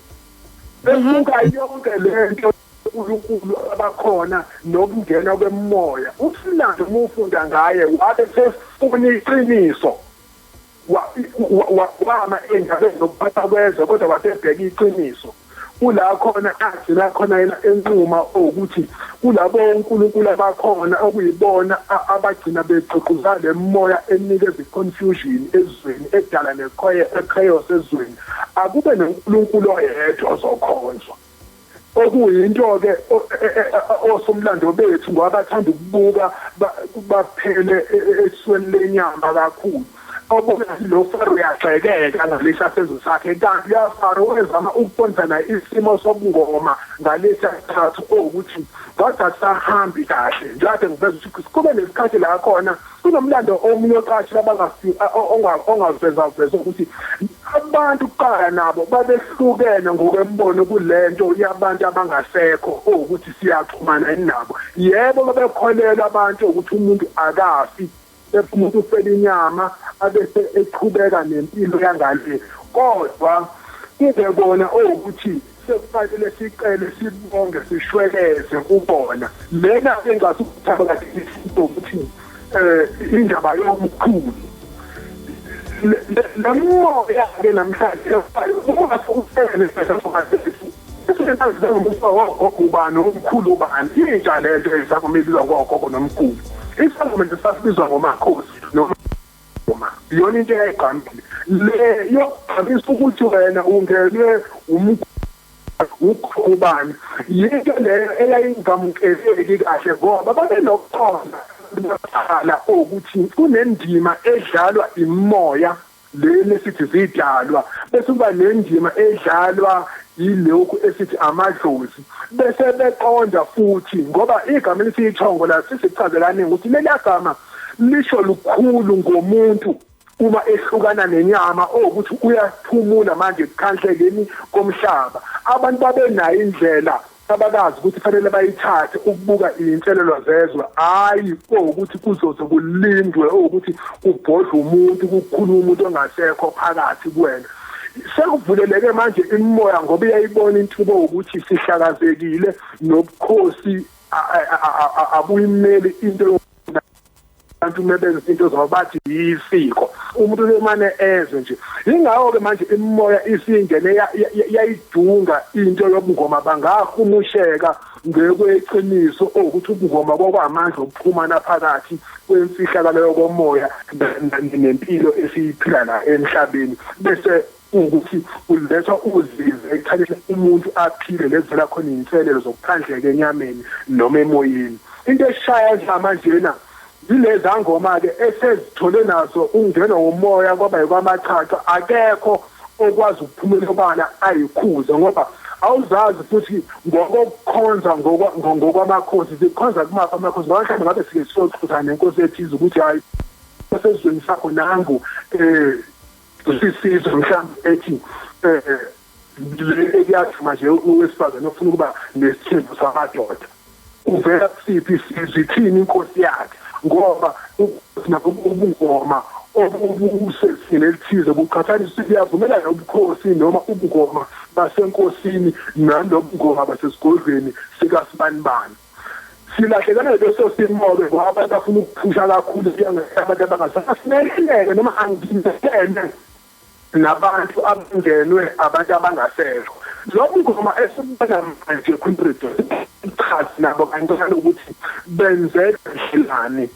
bekuka yonke lento uNkulunkulu abakhona nokungena kwemoya umlando umufunda ngaye wabe sefuna iqiniso wama endabeni zokuphatha kwezwe kodwa wasebheka iqiniso kula khona agcina khona yena enquma ukuthi kulabo uNkulunkulu abakhona okuyibona abagcina begqugquza lemoya enikeza confusion ezweni edala nechaos ezweni akube noNkulunkulu oyedwa ozokhonzwa okuyinto ke osomlando bethu ngoba bathanda ukubuka baphele esweni lenyama kakhulu obona lo Faro yaxekeka ngalesa sezo sakhe kanti ya Faro wezama ukubonzana isimo sobungoma ngalesa thathu ukuthi kodwa sahambi kahle njalo ngiveza ukuthi kube nesikhathi la khona kunomlando omunye oqashi labangafika ongaveza ukuthi abantu kuqala nabo babehlukene ngokwembono kulento yabantu abangasekho ukuthi siyaxhumana nabo yebo babekholela abantu ukuthi umuntu akafi umuntu ufela inyama abese eqhubeka nempilo yangale kodwa kube kona ukuthi sekufanele siqele sibonge sishweleze kubona lena engasukuthaba kahle ukuthi indaba yomkhulu lamoya ke namhlanje uma sokuphele ubani omkhulu ubani intsha lento esakumilizwa ngogogo nomkhulu isangoma sasibizwa ngomakhosi noma iyona into eyayiqhamuke leyo abisa ukuthi wena ungenwe ubani yinto leyo eyayingamukeleki kahle ngoba babenokuqonda bakhala ukuthi kunendima edlalwa imoya leni sithi zidalwa bese kuba nendima edlalwa yilokhu esithi amadlozi bese beqonda futhi ngoba igama lesithongo la sisichazelana ukuthi leli gama lisho lukhulu ngomuntu uma ehlukana nenyama ukuthi uyaphumula manje ekhandlekeni komhlaba abantu babenayo indlela abakazi ukuthi fanele bayithathe ukubuka inselelo zezwe hayi ukuthi kuzoze kulindwe ukuthi ubhodle umuntu ukukhuluma umuntu ongasekho phakathi kuwena sekuvuleleke manje imoya ngoba iyayibona intubo ukuthi sihlakazekile nobukhosi abuyimeli into abantu mebenza into zobathi yisiko umuntu lemane ezwe nje ingawo ke manje imoya isingene yayidunga into yobungoma bangahumusheka ngekweqiniso ukuthi ubungoma bokwamandla obuphumana phakathi kwemfihlakalo yokomoya nempilo esiyiphila la emhlabeni bese ukuthi uletha uzive ekuthathele umuntu aphile lezela khona inselelo zokuphandleka enyameni noma emoyeni into eshaya manje na yileza ngoma ke esezithole nazo ungena umoya kwaba yikwamachacha akekho okwazi ukuphumela obana ayikhuza ngoba awuzazi futhi ngokukhonza ngokwamakhosi sikhonza kumapha amakhosi manje ngabe sike siyoxhuzana nenkosi ethiza ukuthi hayi sesizweni sakho nangu sisizwe mhlawumbe ethi leyathi manje uwesifazane ofuna ukuba nesithembu samadoda uvela kusiphi sizithini inkosi yakhe ngoba ubungoma obusesine elithize buqhathaniswa siyavumelana nobukhosi noma ubungoma basenkosini nalobungoma basesigodlweni sikasibanibani silahlekana leso simobe ngoba abantu bafuna ukuphusha kakhulu abantu abangasasineleke noma angingene nabantu abangenwe abantu abangasekho lobungoma esibona manje kuntribute ichazi nabo kancane ukuthi benzeke njani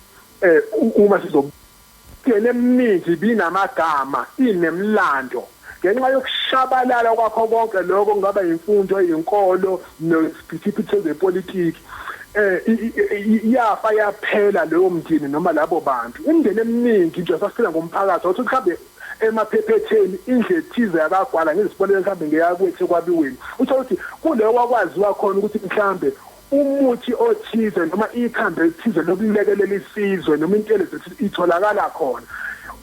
uma sizobukene eminingi binamagama inemlando ngenxa yokushabalala kwakho konke lokho kungaba imfundo eyinkolo nesiphithi zepolitiki yafa yaphela leyo mndini noma labo bantu imndeni eminingi nje sasifika ngomphakathi othi mhlambe emaphephetheni indle ethize yakagwala ngizibonele mhlambe ngeyakwethu kwabiweni utho ukuthi kuleyo wakwaziwa khona ukuthi mhlambe umuthi othize noma ikhambe ethize lokulekelela isizwe noma into lezithi itholakala khona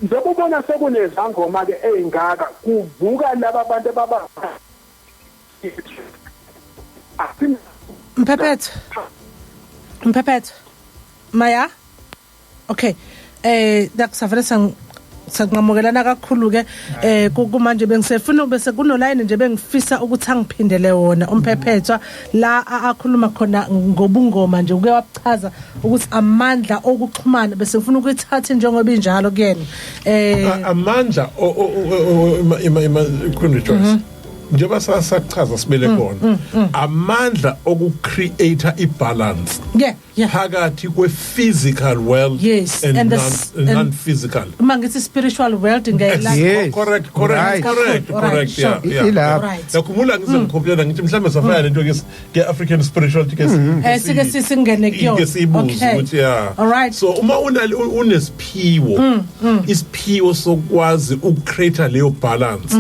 njengoba ubona sekunezangoma ke ezingaka kuvuka laba bantu ababa Mpepethu Maya okay dakusavele sangamokelana kakhulu ke kumanje bengisefuna bese kunoline nje bengifisa ukuthi angiphindele wona umphephetha la akhuluma khona ngobungoma nje uke wachaza ukuthi amandla okuxhumana bese ngifuna ukuyithatha njengoba injalo kuyena amandla Choice njengoba sachaza sibele kona amandla okucreate ibalance phakathi kwe-physical world and non-physical mangithi spiritual world ngayela correct yeah yakhumula ngizomcomplaina ngithi mhlambe safaya lento ke African spirituality ke sike sisingene kuyo okay alright so uma unesiphiwo isiphiwo sokwazi ukucreate leyo balance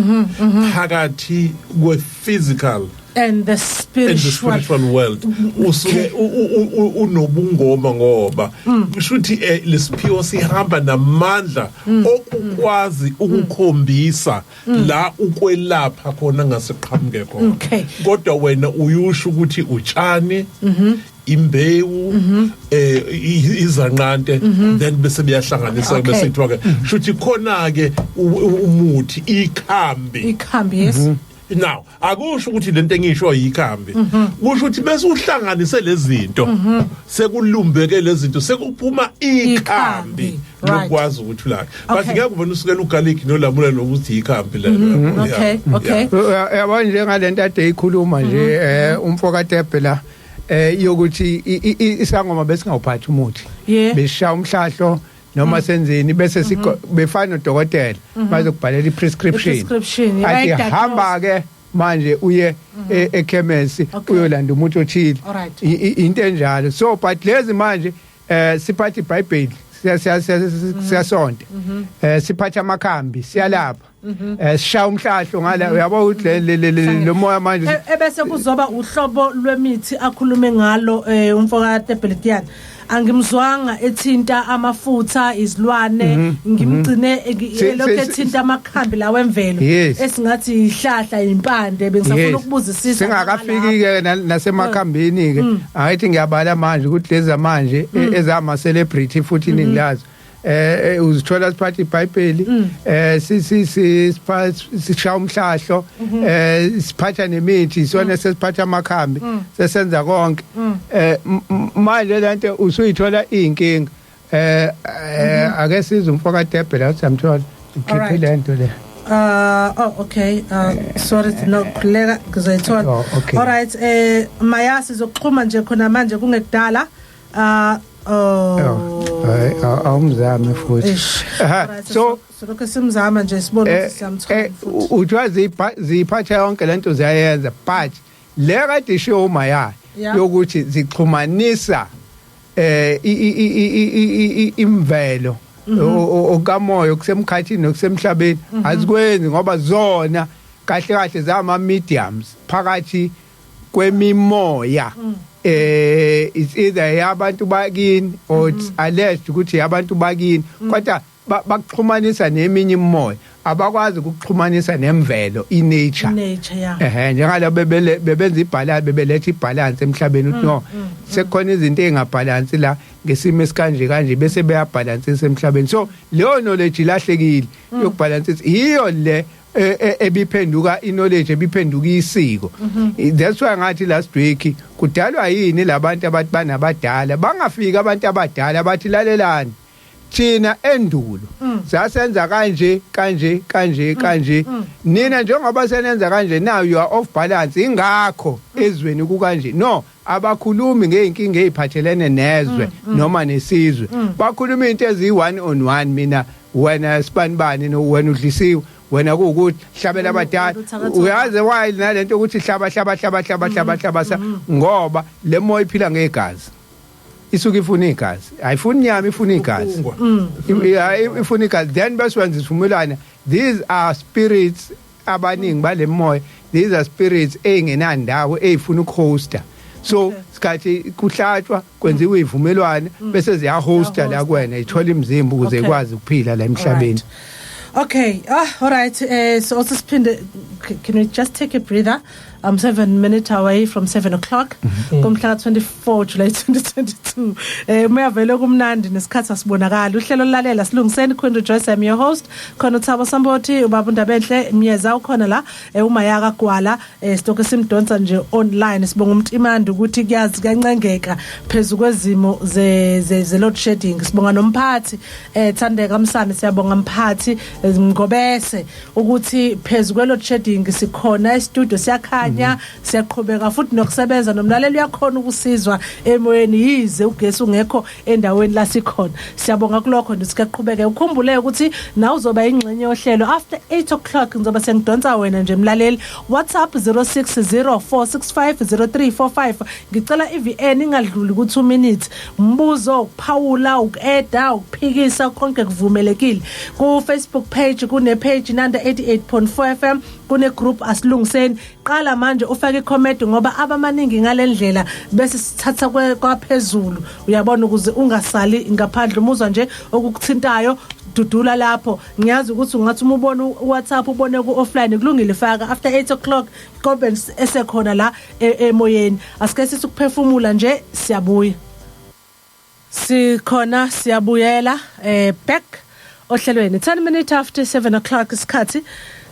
phakathi kwe-physical and the spiritual world usuke unobungoma ngoba kushuthi lesiphiwo sihamba namandla okukwazi ukukhombisa la ukwelapha khona ngaseqhamuke khona kodwa wena uyusho ukuthi utshani imbewu izanqante then bese biyahlanganisa bese kuthiwa ke shuthi khona ke umuthi ikhambi yes now akusho ukuthi lento engisho yikhambi kusho ukuthi bese uhlanganise lezinto sekulumbeke lezinto sekuphuma ikhambi lokwazi ukuthi ulaka but ngeke ubone usukela ugarlic nolamula lokuthi ikhambi lelo okay yabona njengalento ade ikhuluma nje umfokatebhe la yokuthi isangoma besingawuphathi umuthi besha umhlahlo noma senzeni bese befana nodokotela bazokubhalela iprescription athi hamba ke manje uye ekhemesi uyolanda umuthi othile into enjalo so but lezi manje siphatha iBhayibheli siyasonta siphatha amakhambi siyalapha sishaya umhlahlo ngala uyabo ukuthi lo moya manje ebese kuzoba uhlobo lwemithi akhulume ngalo umfokatebhe angimzwanga ethinta amafutha izilwane ngimgcine lokho ethinta amakhambi lawo emvelo esingathi ihlahla impande bengisafuna ukubuzisisa singakafiki ke nasemakhambini ke ayithi ngiyabala manje ukuthi lezi manje ezama celebrity futhi ningilazo uzithola siphatha iBhayibheli sishaya umhlahlo siphatha nemithi isona sesiphatha amakhambi sesenza konke manje lento usuyithola inkinga ake size umfokatebhe la samthola ikhiphe lento le okay sorry no kulega ngizayithola all right maya sizoxhuma nje khona manje kungekudala awumzame futhi so lokho simzama nje sibona ukuthi siyamthola futhi uthazi ziphatha yonke lento ziyayenza but le kade isho umaya yokuthi zixhumanisa imvelo okamoya okusemkhathini nokusemhlabeni azikwenzi ngoba zona kahle kahle zama mediums phakathi kwemimoya it's either yabantu bakini or it's alleged ukuthi yabantu bakini kodwa bakuxhumanisa neminye imimoya abakwazi ukuxhumanisa nemvelo nature njengalo bebenza ibalance bebeletha ibalance emhlabeni uthi no sekukhona izinto ezingabhalansi la ngesimo esikanje bese beyabalance emhlabeni so leyo knowledge ilahlekile yokubalance iyo le ebiphenduka knowledge ebiphenduka isiko that's why ngathi last week kudalwa yini labantu abathi banabadala bangafika abantu abadala bathi lalelani thina endulo sasenza kanje nina njengoba senenza kanje now you are off balance ingakho ezweni kukanje no abakhulumi ngeenkinga eziphathelene nezwe noma nesizwe bakhuluma into ezi1 on 1 mina wena sibanibani no wena udlisiwe wena kuukuthi hlabela abadala uyazi why nalento ukuthi hlaba ngoba le moya iphila ngegazi isuke ifuna igazi ayifuni inyama ifuna igazi ifuna igazi then beswenza isivumelwano these are spirits abaningi bale moya these are spirits engenandawo ezifuna ukuhosta so sikhathi kuhlatshwa kwenziwe ivumelwano bese ziyahosta la kuwena ithola imizimba ukuze ikwazi ukuphila la emhlabeni. Okay, all right. So also can we just take a breather? I'm 7 minutes away from 7 o'clock. Kumhla 24 July 2022. Muyavela kumnandi nesikhathi asibonakala. Uhlelo lalela silungiseni Queen Rejoice, I'm your host. Khona uThabo Samboti, ubaba Ndabenhle, Miyeza ukhona la. Umayaka Gwala, sitoke simdonsa nje online sibonga umtimandi ukuthi kuyazi kancengeka phezulu kwezimo ze load shedding. Sibonga nomphathi Thandeka Msane, siyabonga mphathi ngobese ukuthi phezulu kwe load shedding sikhona e-studio siyakhanya siyaqhubeka futhi nokusebenza nomlaleli uyakhona ukusizwa emoyeni yize ugesi ungekho endaweni la sikhona. Siyabonga kulokho ndisikaqhubeke ukhumbule ukuthi nawe uzoba ingxenye yohlelo after 8 o'clock ngizoba sengidonsa wena nje mlaleli. WhatsApp 0604650345 ngicela iVN ingadluli ku 2 minutes. Mbuzo ukuphawula ukueda ukuphikisa konke kuvumelekile. Ku Facebook page kune page nanda 88.4 FM kune group asilungiseni. Qala manje ufake icomment ngoba abamaningi ngalendlela bese sithatha kwaphezulu uyabona ukuze ungasali ngaphandle umuzwa nje okukuthintayo dudula lapho. Ngiyazi ukuthi ungathi uma ubona uWhatsApp ubone ku offline kulungile faka after 8 o'clock comments esekhona la emoyeni. Asike sisukuphefumula nje siyabuya sikhona siyabuyela back ohlelweni 10 minutes after 7 o'clock isikhathi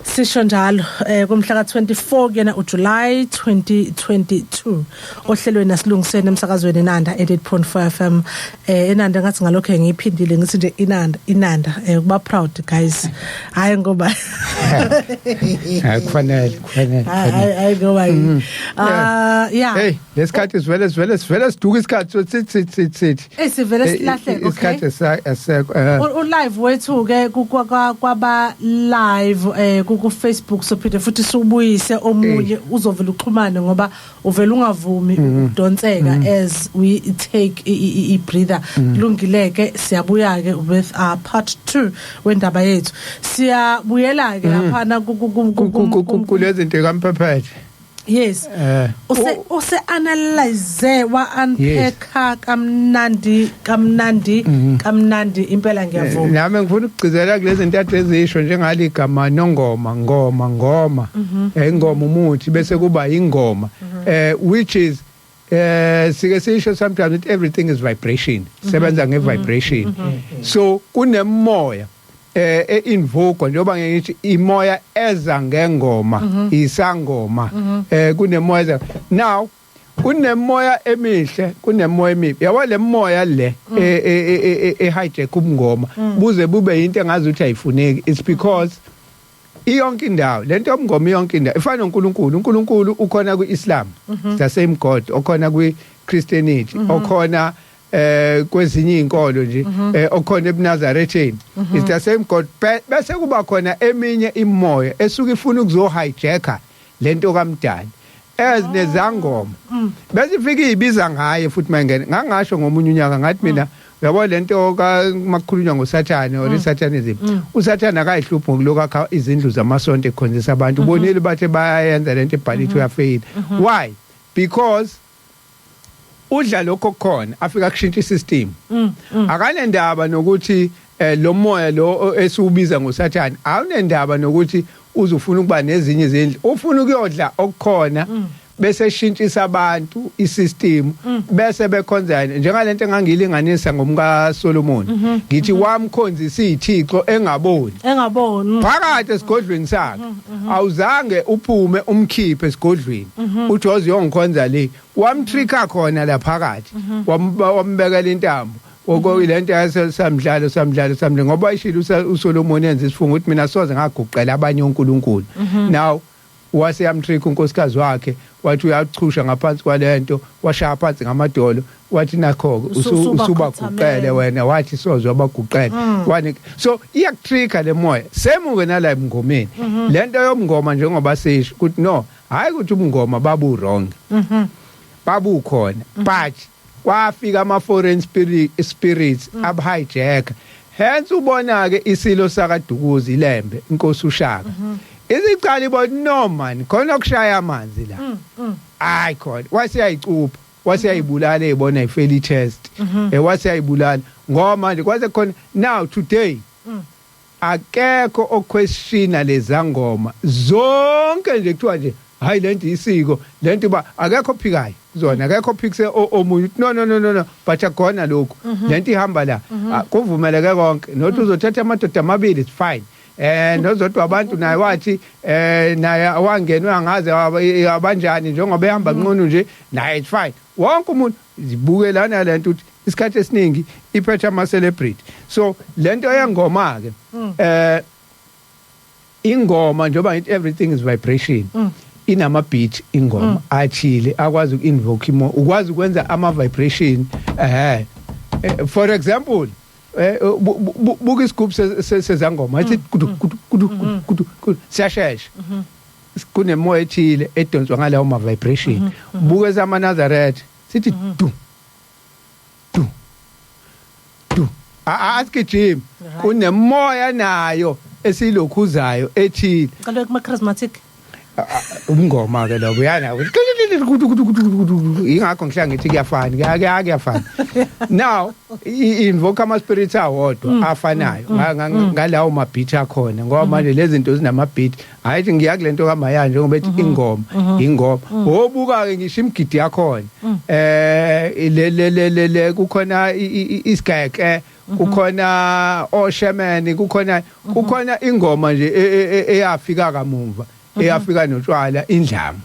Sisho njalo kumhla ka24 kuyena uJuly 2022 ohlelweni nasilungisene emsakazweni Inanda 88.4 FM Inanda ngathi ngalokho ngiphindile ngithi nje Inanda kuba proud guys hayi ngoba kufanele hayi ngoba yeah hey lesikhathi sivele siduka isikhathi so sithi sivele silahleke okay isikhathi live wethu ke kwaba live ku Facebook so phinde futhi subuyise omunye uzovela uxhumane ngoba uvela ungavumi udonseka as we take I breather lungileke siyabuya ke with our part 2 wendaba yethu siyabuyela ke lapha kulezi zinto kaMphephethe. Yes. Use analyze wa unpack kamnandi impela ngiyavuma. Nami ngifuna ukugcizela kulezi zinto ezisho njengali igama nongoma ngoma ingoma umuthi bese kuba ingoma which is sike sisho sometimes that everything is vibration sebenza nge-vibration so kunemoya invoke njengoba ngithi imoya eza ngengoma isangoma kunemoya now kunemoya emihle kunemoya emibi yabo le moya le hijack umngoma buze bube into engazi ukuthi ayifuneki it's because iyonke indawo lento yomngoma iyonke indawo ifana noNkulunkulu ukhona kuIslam the same God okhona kuChristianity okhona kwezinye inkolo nje okhona eBnazaretheni it's the same God bese kuba khona eminye imoya esuka ifuna ukuzohijacka lento kaMdali ezinezangoma bese ifika ibiza ngaye futhi mangene ngangasho ngomunye unyaka ngathi mina uyabo lento makukhulunywa ngoSathane or iSatanism uSathane akayihlupho ngilokho izindlu zamasonto ekhonzisa abantu ubonile bathe bayenza lento ebhalithi uyafail why because udla lokho khona afika kushintsha isystem akanendaba nokuthi lo moya lo esiubiza ngoSathane awunendaba nokuthi uzofuna ukuba nezinye izindlu ufuna ukuyodla okukhona bese eshintshisa abantu isystem bese bekhonzana njengalento engangilinganisa ngomka Solomon ngithi wamkhonzisa izithixo engaboni phakathi esigodlweni sakhe awuzange uphume umkhiphe esigodlweni uJozi yongikhonza le wamtricka khona la phakathi wambekela intambo okuyilento yasamdlalo ngoba ayishilo uSolomon yenza isifungo ukuthi mina soze ngaguqela abanye onkulunkulu now wase yamtricka unkosikazi wakhe wathi uyachusha ngaphansi kwalento washaya phansi ngamadolo wathi nakho usubaguqele wena wathi sozwe abaguqele wani so iyakutricka le moya semuke nala emngomeni lento yomngoma njengoba sisho ukuthi no hayi ukuthi umngoma babu wrong babu khona but kwafika ama foreign spirits abhijack hence ubona ke isilo sakaDukuzi Lembe inkosi uShaka izicali bothi no man khona kushaya amanzi la hayi khona wasiyayicupha wasiyayibulala ebona ifeli test wasiyayibulala ngoma nje kwaze khona now today akekho oquestiona lezangoma zonke nje kuthiwa nje hayi lento isiko lento ba akekho phikayo zona akekho phikse omunye no but akona lokho lento ihamba la kuvumeleke konke nothi uzothatha amadoda amabili it's fine nozodwa abantu naye wathi naye awangenwe angaze abanjani njengoba ehamba nqunu nje naye it's fine wonke umuntu zibukelana lento ukuthi isikhathi esiningi iphethe ama celebrity so lento yengoma ke ingoma njengoba ngithi everything is vibration inama beat ingoma achile akwazi ukinvoke imo ukwazi ukwenza ama vibration for example buka isigubhu sezangoma ithi kudu siyashesha kunemoya ethile edonswa ngalawo ma vibration buka ezama Nazareth sithi du aske Jim kunemoya nayo esilokhuzayo ethile kaloku kuma charismatic umngoma ke lo uyana ingakho ngihlanga ngithi kuyafana now invoke ama spirits awodwa afanayo ngalawo ma beat akhona ngoba manje lezi zinto zinama beat hayithi ngiyakulento kaMaya nje ngoba ethi ingoma obuka ke ngisho imgidi yakhona le kukhona isigeke kukhona oshamani kukhona ingoma nje eyafika kamuva eyafika notshwala indlamu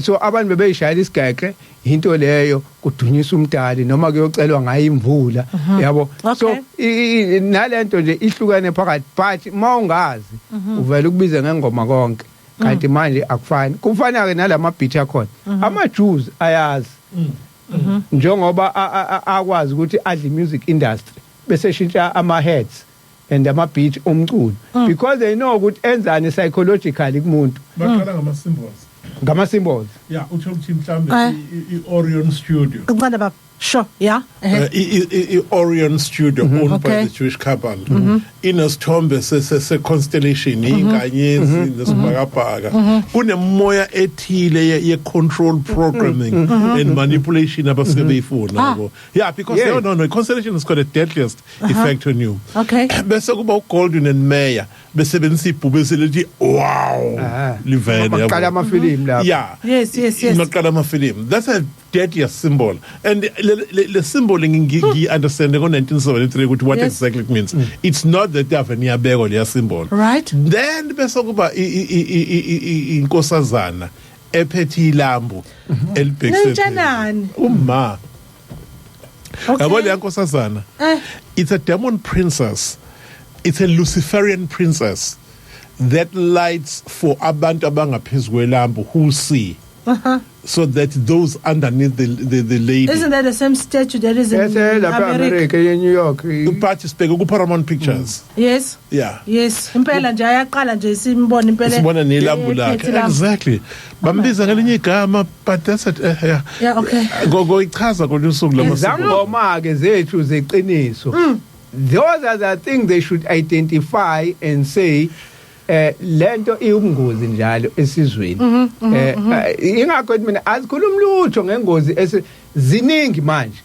so abantu bebeyishayela isigeke into leyo kudunyisa umdali noma kuyocelwa ngayo imvula yabo so nalento nje ihlukane phakathi but mawungazi uvela ukubiza ngengoma konke kanti manje akufani kufana ke nalama beat akhona ama-Jews ayazi njengoba akwazi ukuthi adle music industry bese shintsha ama-heads and ama-beat omculo because they know ukuthi enzani psychologically kumuntu baqala ngama-symbols yeah utho ukuthi mhlambe i-Orion Studio ngicela baba sure yeah i-Orion Studio owned by the Jewish Cabal inesithombe se-constellation inkanyezi nesibhakabhaka kunemoya ethile ye-control programming and manipulation abasebeyifuna yabo yeah because no constellation has got a deadliest effect on you bese kuba uGoldwyn and Meyer besebenzisa ibhubesi lethi wow livene baqala amafilimu lapha yeah yes baqala amafilimu that's a deadliest symbol and the symbol ngi understand ngo 1973 ukuthi what exactly it means it's not that they have niyabeko leya symbol right then bese kuba inkosazana ephethe ilambu elibhekiseni umma yabo le nkosazana it's a demon princess it's a Luciferian princess that lights for abantu abangaphezulu kwelambu who see so that those underneath the lady. Isn't that the same statue that is in America in New York? Participate ku Paramount Pictures. Yes. Yeah. Yes. Impela nje ayaqala nje simbona impela. Sibona nelambu lakhe. Exactly. Bambiza ngelinye igama but that's it. Yeah, okay. Go ichaza kolusuku lamasiko ke zethu zeqiniso. Those are the things they should identify and say lento iubungozi njalo esizweni ingakho mina azikhuluma lutho ngengozi ziningi manje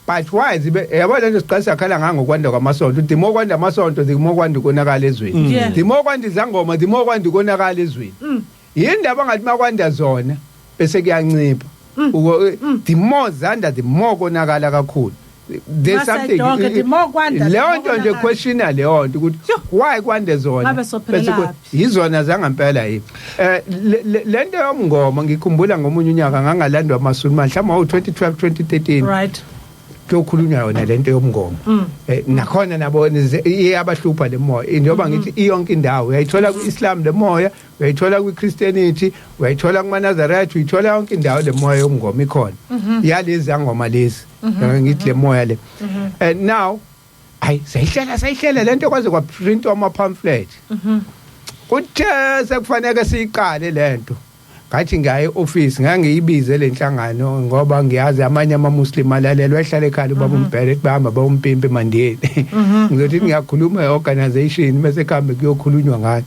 but why zibe yabo lento siqasa khala ngangokwanda kwamasonto dimo kwanda amasonto dimo kwanda konakala ezweni dimo kwanda izangoma dimo kwanda konakala ezweni yindaba ngathi makwanda zona bese kuyancipha dimo zanda dimo konakala kakhulu there's something leonto nje questiona leonto ukuthi why kwande zona bese yizona zangempela yini lento yomngoma ngikhumbula ngomunye unyaka ngangalandwa amaSulumane mhlawumbe ngo2012 2013 right kuyokhulunywa yona lento yomngoma nakhona nabona iyabahlupha lemoya njengoba ngithi iyonke indawo uyayithola kuIslam lemoya uyayithola kuChristianity uyayithola kumaNazareth uyithola yonke indawo lemoya yomngoma ikhona yalezi ngoma lezi ngithi lemoya le and now sayihlela lento kwaze kwaprint ama pamphlet kuthe sekufanele siyiqale lento ngathi ngaye office ngangiyibize lenhlangano ngoba ngiyazi amanye ama-Muslim alalelwa ehlala ekhaya ubaba umbhele bahamba bawumpimpi mandiyeni ngizothi ngiyakhuluma ye-organization bese kuhambe kuyokhulunywa ngayo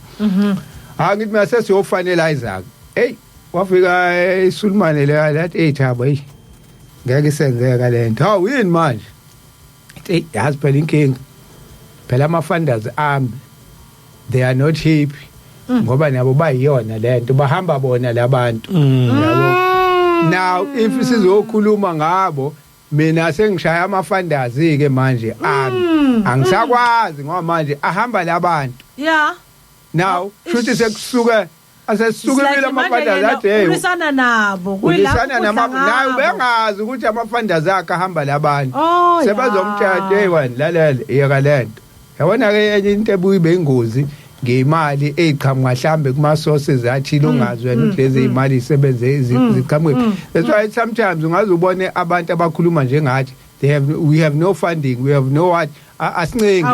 ngithi mina sesiyofanelize hey wafika iSulumane leya lathi thabo ngeke isenzeka lento hawu yini manje yazi phela inkinga phela ama-funders they are not happy ngoba nabo bayiyona lento bahamba bona labantu yabo now if sizokhuluma ngabo mina sengishaya ama-funders ke manje angisakwazi ngoba manje ahamba labantu yeah now futhi sekusuka asesukile ama-funders athi hey ulisana nabo kulisana nayo bengazi ukuthi ama-funders akhe ahamba labantu sebazomtshata hey wena lalela yeka lento yabona ke enye into ebuye beyingozi ngeimali eziqhamuka mhlambe kuma sources athi longazi wena ukuthi lezi imali isebenze ziqhamuke that's why sometimes ungazubone abantu abakhuluma njengathi we have no funding we have no what asincengi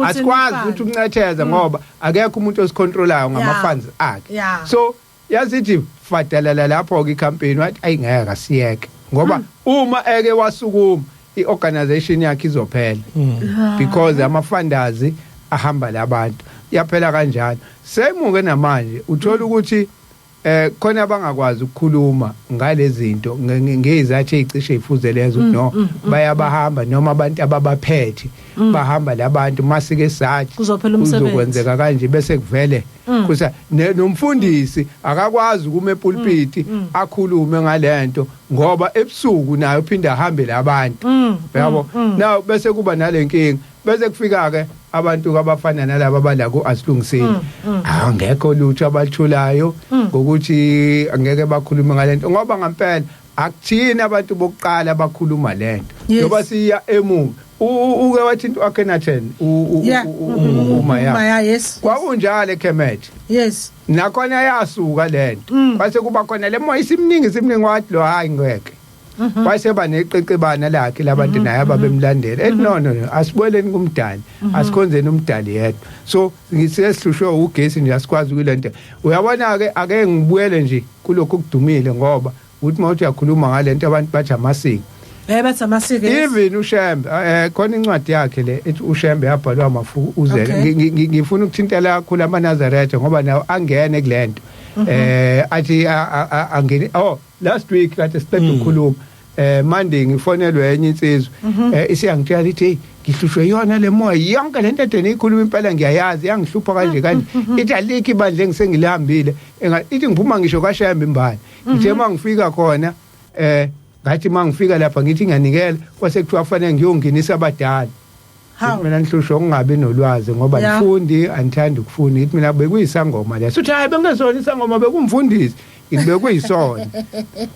asikwazi ukuthi ukunetheza ngoba akekho umuntu osicontrolayo ngama-funds akhe so yazithi fadalala lapho ke icampaign wathi ayingeke asiyeke ngoba uma eke wasukuma iorganization yakhe izophela because ama-funders ahamba labantu yaphela kanjalo semuke namanje uthola ukuthi khona bangakwazi ukukhuluma ngalezinto ngezathu ezicishe ifuzelezo no bayabahamba noma abantu ababaphethe bahamba labantu masike sathi kuzokwenzeka kanje bese kuvele kusa nomfundisi akakwazi kuma epulpiti akhulume ngalento ngoba ebusuku nayo uphinda ahambe labantu yabo now bese kuba nalenkinga bese kufika ke abantu abafana nalabo abalako asilungiseni angekho lutho abathulayo ngokuthi angeke bakhulume ngalento ngoba ngempela akuthina abantu bokuqala bakhuluma lento ngoba siya emuva uke wathi into Akhenatheni umaya yes kwakunjalo eKhemet yes nakhona yasuka lento base kuba khona lemoya isimningi wathi lo hayi ngeke base baneqeqebana lakhe labantu naye ababemlandela no asibuyeleni kumdali asikhonzeni umdali yedwa so ngisesihlushwe ugesi nje asikwazi kulento uyabona ke ake ngibuyele nje kulokho kudumile ngoba uthi mawuthi uyakhuluma ngalento abantu bathi amasiko bathi amasiko even uShembe khona incwadi yakhe le ethi uShembe yabhalwa amafu uzele ngifuna ukuthintela kakhulu amaNazaretha ngoba nawo angene kulento athi angene last week kade siqeda ukukhuluma Monday ngifonelwe enye insizwe isiyangitshela ithi ngihlushwe yona le moya yonke lento edeni ikhuluma impela ngiyayazi yangihlupha kanje ithi alikho ibandla engisengilihambile ithi ngiphuma ngisho kaShembe imbali ngithe mangifika khona ngathi mangifika lapha ngithi ngiyanikela kwase kuthiwa kufanele ngiyonginisa abadala mina ngihlushwe ungabe nolwazi ngoba ngifundi angithanda ukufunda ithi mina bekuyisangoma leso uthi hayi bengezona isangoma bekumfundisi bekuyisona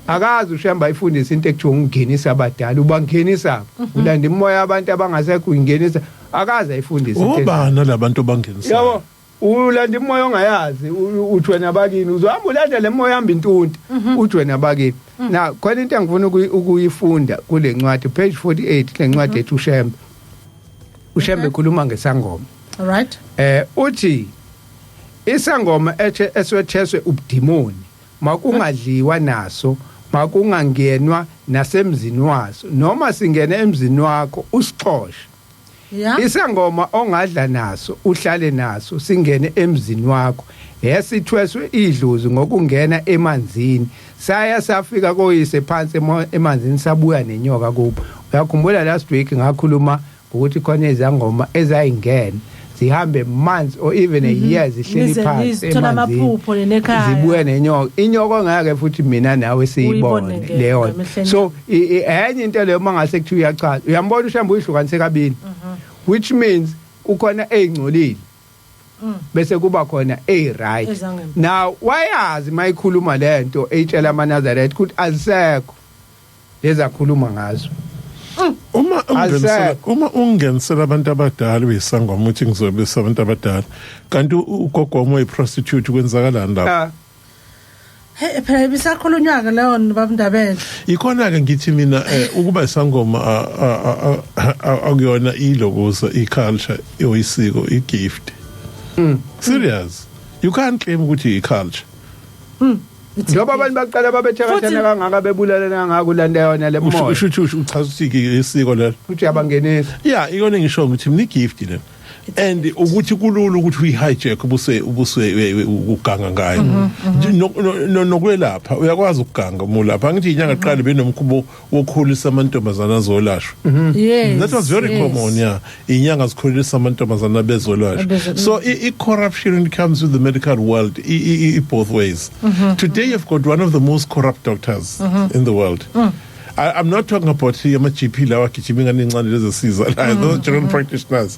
akazi uShembe ayifundisa into ekuthiwa unginisa abadala ubangenisa ulanda imoya abantu abangasekho uyingenisa akazi ayifundisa ubana labantu abangenisa yabo ulanda imoya ongayazi uthi wena bakini uzohamba ulanda le moya hamba intunti uthi wena bakini na khona into engifuna ukuyifunda kule ncwadi page 48 le ncwadi ethi uShembe khuluma ngesangoma all right uthi isangoma eswetheswe ubudimoni makungadliwa naso makungangenwa nasemzini waso noma singene emzini wakho usixoshe isangoma ongadla naso uhlale naso singene emzini wakho yesithweswe idlozi ngokungena emanzini saya safika koyise phansi emanzini sabuya nenyoka kubo uyakhumbula last week ngakhuluma ukuthi khona izangoma ezayingena zihambe months or even a year zihleli phansi zibuye nenyoka inyoka ngeke futhi mina nawe siyibone leyo so enye into leyo mangase kuthi uyachaza uyambona uShembe uyihlukanise kabini which means ukhona ezingcolile bese kuba khona right now wayazi mayikhuluma lento etshela amaNazaretha ukuthi azisekho lezakhuluma ngazo uma ungenisela abantu abadala uyisangoma uthi ngizobisa abantu abadala kanti ugogo wami uyiprostitute kwenzakalani lapho phela bisakhulunywa ke leyo babundabela ikhona ke ngithi mina ukuba isangoma akuyona ilokuza iculture oyisiko igift serious you can't claim ukuthi iculture ngoba abantu baqala babethekathana kangaka bebulalana ngakulanda yona le moya usho uchaza ukuthi isiko lelo uthi abangenisa ikona ngisho ukuthi mina igift le and ukuthi kulula ukuthi uyihijack ubuse uganga ngayo nokwelapha uyakwazi ukuganga umulapha ngithi inyanga iqala benomkhubo wokhulisa amantombazana azolashwa yes that was very common inyanga zikhulisa amantombazana bezolashwa so corruption comes with the medical world both ways today you've got one of the most corrupt doctors in the world I'm not talking about ama-GP lawa gijima nganencane lezesiza those general practitioners.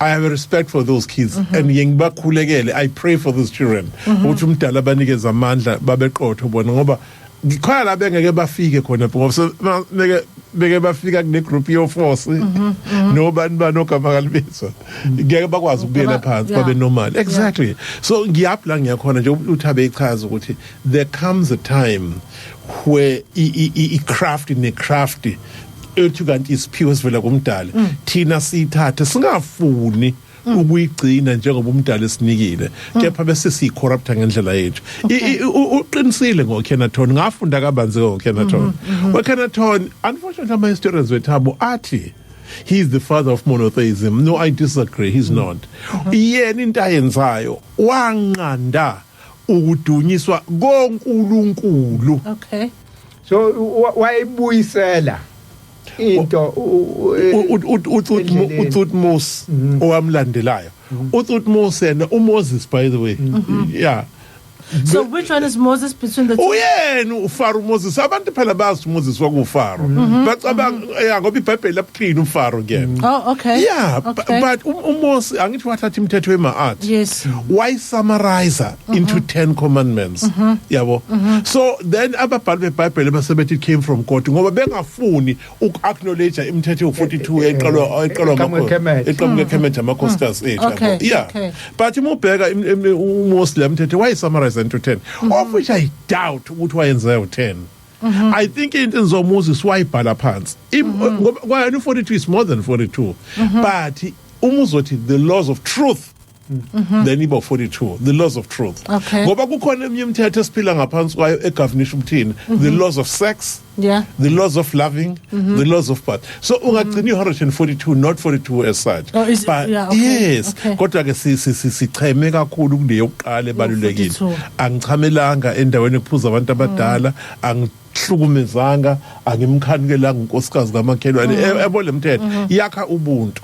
I have a respect for those kids and yengibakhulekele I pray for those children ukuthi umdala abanikeza amandla babeqotho bona ngoba ngikhaya la bengeke bafike khona ngoba beke bafika kune group yo force nobani banogama kalibizwa ngeke bakwazi ukubuyela phansi babe normal exactly so ngiyapla ngiyakhona nje uthabe ichaza ukuthi there comes a time where crafty ethi kanti isiphiwe sivela kumdala thina sithathe singafuni ukuyigcina njengoba umdala esinikile kepha bese siyicorrupta ngendlela yethu uqinisile ngoKenathon ngafunda kabanzi ngoKenathon weKenathon unfortunately my historians wethabo athi he is the father of monotheism no I disagree he's not yena into ayenzayo wanqanda ukudunyiswa koNkulunkulu. Okay. So wayibuyisela into uThutmose owamlandelayo. uThutmose yena uMoses by the way. Yeah. So which one is Moses between the two? Uyena uFaro Moses abantu phela bazi Moses wakuFaro bacabanga ngoba iBhayibheli laphlini uFaro ngene. Oh, okay. Yeah, okay. but uMoses angithi wathatha imithetho emaart. Yes. Why summarize into 10 commandments? Yabo. So then ababhali beBhayibheli basebethi it came from God ngoba bengafuni ukacknowledge imithetho u42 eqalwa eqhamuke amakhostas ethu. Yeah. But imubheka uMoses lemithetho why summarize into 10, of which I doubt ukuthi wayenza 10. I think into Moses wayibhala phansi. Ngoba 42 is more than 42. But umuzothi the laws of truth. Then iba 42, the laws of truth. Okay. Ngoba kukhona eminye imithetho esiphila ngaphansi kwayo egovernisha umthini, the laws of sex. Yeah. The laws of loving, the laws of birth. So ungagcina 142, not 42 as such. Oh, but yeah, okay. Yes, okay. Kodwa ke sicheme kakhulu kuleyo kuqala ebalulekile. Angichamelanga endaweni ekuphuza abantu abadala, angihlukumezanga, angimkhanukelanga unkosikazi kamakhelwane. Yabo le mthetho yakha ubuntu.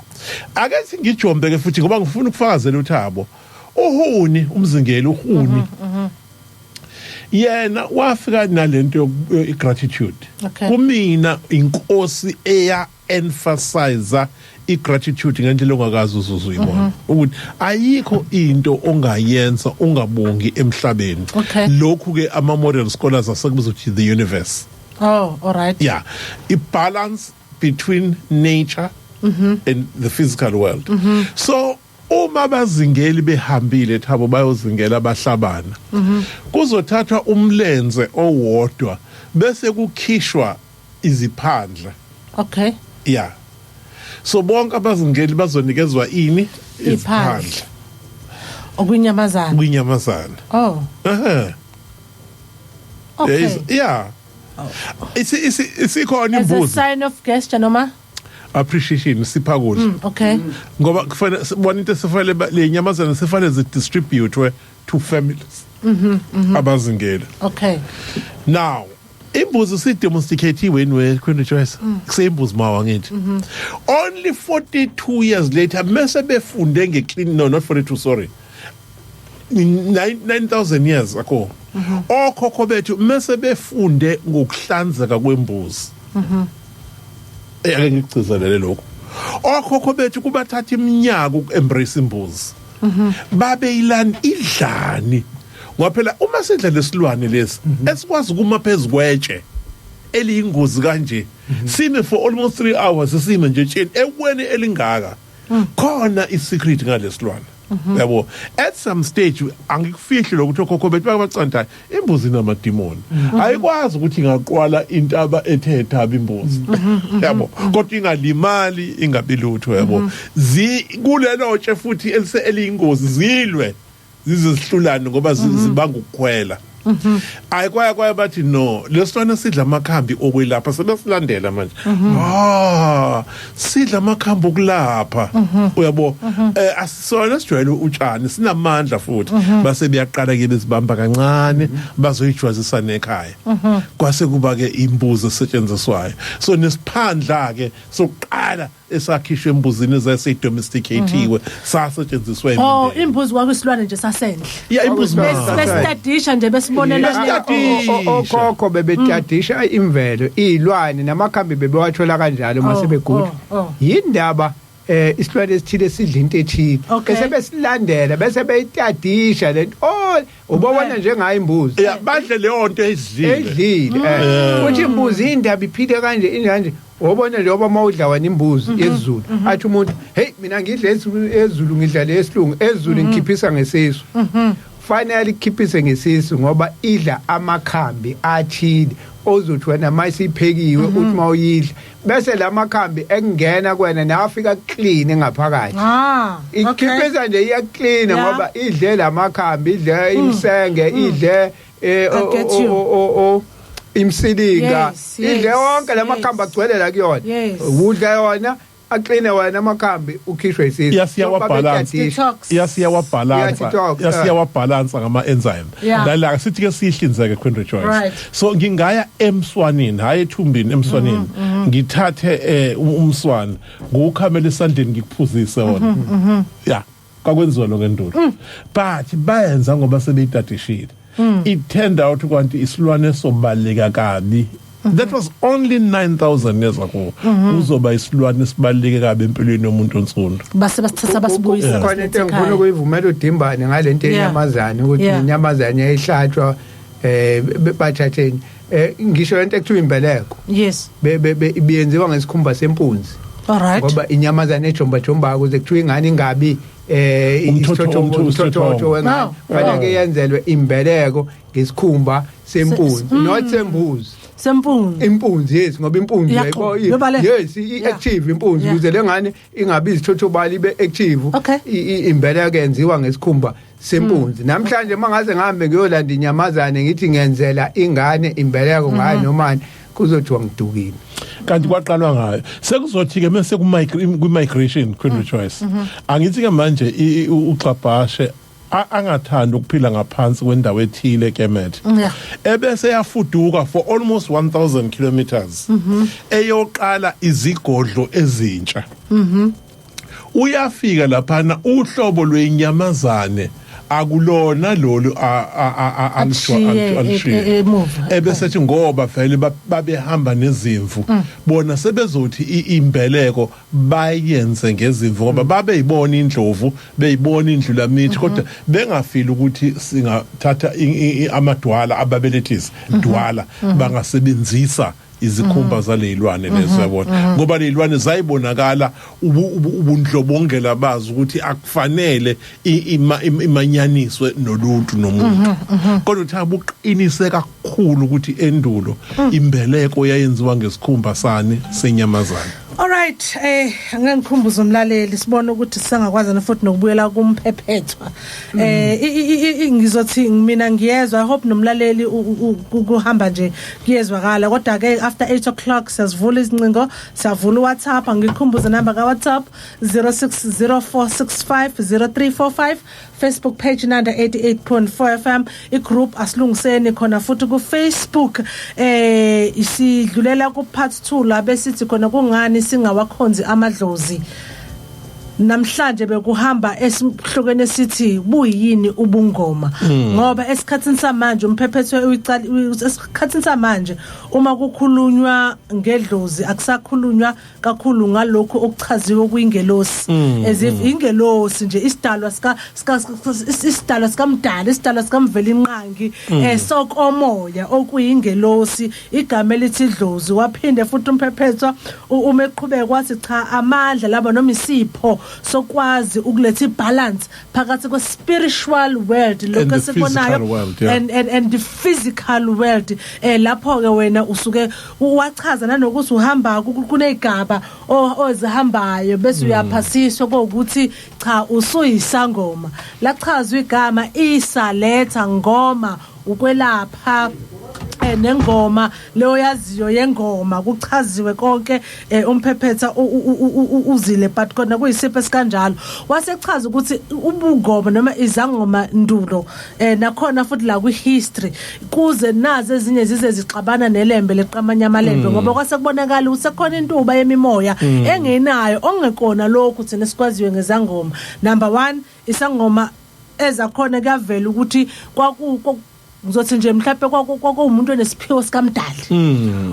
Ake singijombe ke futhi ngoba ngifuna ukufakazela uThabo. Uhuni umzingeli uhuni. Yena wafika nalento igratitude. Kumina inkosi eya emphasize igratitude ngendlela ongakazi uzuzuyibona. Ukuthi ayikho into ongayenza ungabongi emhlabeni. Lokhu ke ama modern scholars asekubiza ukuthi the universe. Oh, all right. Yeah. A balance between nature and the physical world. So uma bazingeli behambile Thabo bayozingela abahlabana kuzothathwa umlenze owodwa bese kukhishwa iziphandla. Okay. Yeah. So bonke abazingeli bazonikezwa ini iziphandla okunyamazana. Oh. Okay. Yeah. It's ikhona imbuzo. As a sign of gesture noma appreciation sipha kudla. Okay. Ngoba kufanele sibona into sifale le nyamazana sifale zi distribute to families. Abazingela. Okay. Now, imbuzo si demonstratiwe in Queen Choice. Kusembuzo mawa ngithi. Only 42 years later mase befunde ngeclean no not 42 sorry. 9,000 years ago. Okhokho bethu mase befunde ngokuhlanzeka kwembuzi. Ake ngikucizelele lokho. Okhokho bethu kubathatha iminyaka ukuembrace imbuzi. Babe yilani idlani. Ngoba phela uma sidla lesilwane lesi esikwazi kuma phezukweche eliyingozi kanje sime for almost 3 hours sime nje tsheni ekweni elingaka. Khona isecret ngalesilwane. Yabo at some stage angikufihli lokuthi okhokho bethu bacancanta imbuzi namademoni ayikwazi ukuthi ingaqwala intaba ethetha imbuzi yabo kodwa ingalimali ingabilutho yabo kulelo tshe futhi eliyingozi zilwe zizihlulane ngoba zibanga ukukhwela ayikwaya bathi no lesona sidla amakhambi okwelapha sebesilandela manje sidla amakhambi okulapha uyabo asisona sijwayele utshani sinamandla futhi base beyaqala ke bezibamba kancane bazoyijwazisa nekhaya kwase kuba ke imbuzi esetshenziswayo so nesiphandla ke sokuqala esakhishwe embuzini ezasedomesticatiwe sasetshenziswa emini imbuzi kwakusilwane nje sasendle yeah imbuzi besitadisha nje besibonela okhokho bebetadisha imvelo izilwane namakhambi bebewathola kanjalo mase begula yindaba isilwane esithile esidla into ethile bese besilandela bese beyitadisha lento ubona njengayo imbuzi badle leyo nto edlile ukuthi imbuzi indaba iphile kanje injanje ubona njengoba mawudla wena imbuzi yezulu athi umuntu hey mina ngidla ezulu ngidla lesilungu ezulu ngikhiphisa ngesisu finally ikhiphise ngesisu ngoba idla amakhambi athile ozothi wena mayisiphekiwe uthi mawuyidla bese lamakhambi ekungena kwena nafika clean ngaphakathi ikhiphisa nje iya clean ngoba idle lamakhambi idle imsenge idle imsilinga idle wonke lamakhamba agcwele la kuyona udla yona aqine wena amakhambi ukhishwe isizwe yasiyawabalansa ngama enzyme la sithi ke sihlinzeke Queen Rejoice so ngingaya emswanini hayi ethumbini emswanini ngithathe umswana ngukhamela esandleni ngikuphuzise wona yeah kwakwenziwa lo ngendulo but bayenza ngoba sebeyitadishile it turned out kwanti isilwane sobaleka kabi. That was only 9,000 years ago. Uzoba isilwane sibaleke kabi empilweni yomuntu onsundu. Base basithatha basibuyisa. Khona into engifuna ukuyivumela uDimbane ngalento enyamazane ukuthi inyamazane yayihlatshwa bathatheni ngisho into ekuthiwa imbeleko. Yes. Biyenziwa ngesikhumba sempunzi. Alright. Ngoba inyamazane ejomba ukuze kuthiwa ingane ingabi umthotho wengane fanele yenzelwe imbeleko ngesikhumba sempunzi not sembuzi. Impunzi yes ngoba impunzi yayibo yes i-active impunzi ukuze lengane ingabi izithothobali ibe active imbeleko yenziwa ngesikhumba sempunzi. Namhlanje mangaze ngihambe ngiyolanda inyamazane ngithi ngenzela ingane imbeleko ngayo nomani kuzothiwa ngidukile. Kanti kwaqalwa ngayo sekuzothi ke mase ku-migration Queen Rejoice angithi ke manje uxabhashe angathanda ukuphila ngaphansi kwendawo ethile kemet ebese yafuduka for almost 1,000 kilometers eyoqala izigodlo ezintsha uyafika laphana uhlobo lwenyamazane akulona lolu alishiye ebesethi ngoba vele babehamba nezimvu bona sebezothi imbeleko bayenze ngezimvu ngoba babeyibona indlovu beyibona indlulamithi kodwa bengafili ukuthi singathatha amadwala ababelethisi dwala bangasebenzisa izikhumba zalezilwane lezo yabona ngoba lezilwane zayibonakala ubundlobongela bazi ukuthi akufanele imanyaniswe noluntu nomuntu kodwa uthaba uqinise kakhulu ukuthi endulo imbeleko yayenziwa ngesikhumba sani senyamazana. Alright, ngikhumbuza umlaleli sibone ukuthi sisangakwazi futhi nokubuyela kumphephetwa. Ngizothi mina ngiyezwa, I hope nomlaleli ukuhamba nje kuyezwakala kodwa ke after 8 o'clock siyavula izincingo, siyavula WhatsApp, ngikhumbuza number ka WhatsApp 0604650345, Facebook page nanda 88.4 FM, igroup asilungiseni khona futhi ku Facebook. Isidlulela ku part 2 la besithi khona kungani singawakhonzi amaDlozi. Namhlanje bekuhamba esihlokene sithi buyini ubungoma ngoba esikhathini samanje umphephetho esikhathini samanje uma kukhulunywa ngedlozi akusakhulunywa kakhulu ngalokho okuchaziwe kuyingelosi as if ingelosi nje isidalwa sikamdala isidalwa sikamvela inqangi sokomoya okuyingelosi igama elithi idlozi. Waphinde futhi umphephetho uma eqhubeka kwathi cha amandla laba noma isipho sokwazi ukuletha ibalance phakathi kwe spiritual world lokho sekubonayo and the physical world. Lapho ke wena usuke uwachaza nanokuthi uhamba kunezigaba ozihambayo bese uyaphasiswa ukuthi cha usuyisangoma lachazwa igama isaletha ngoma ukwelapha nengoma leyo yaziyo yengoma kuchaziwe konke umphephetha uzile but kona kuyisipho esikanjalo wasechaza ukuthi ubungoma noma izangoma ndulo nakhona futhi la ku history kuze nazo ezinye zize zixabana nelembe leqamanyamalembe ngoba kwasekubonakala usekhona intuba yemimoya engenayo ongekona lokhu thina sikwaziwe ngezangoma. Number 1 isangoma ezakhona kavela ukuthi ngizothi nje mhlawumbe kwakuwumuntu onesiphiwo sikamdali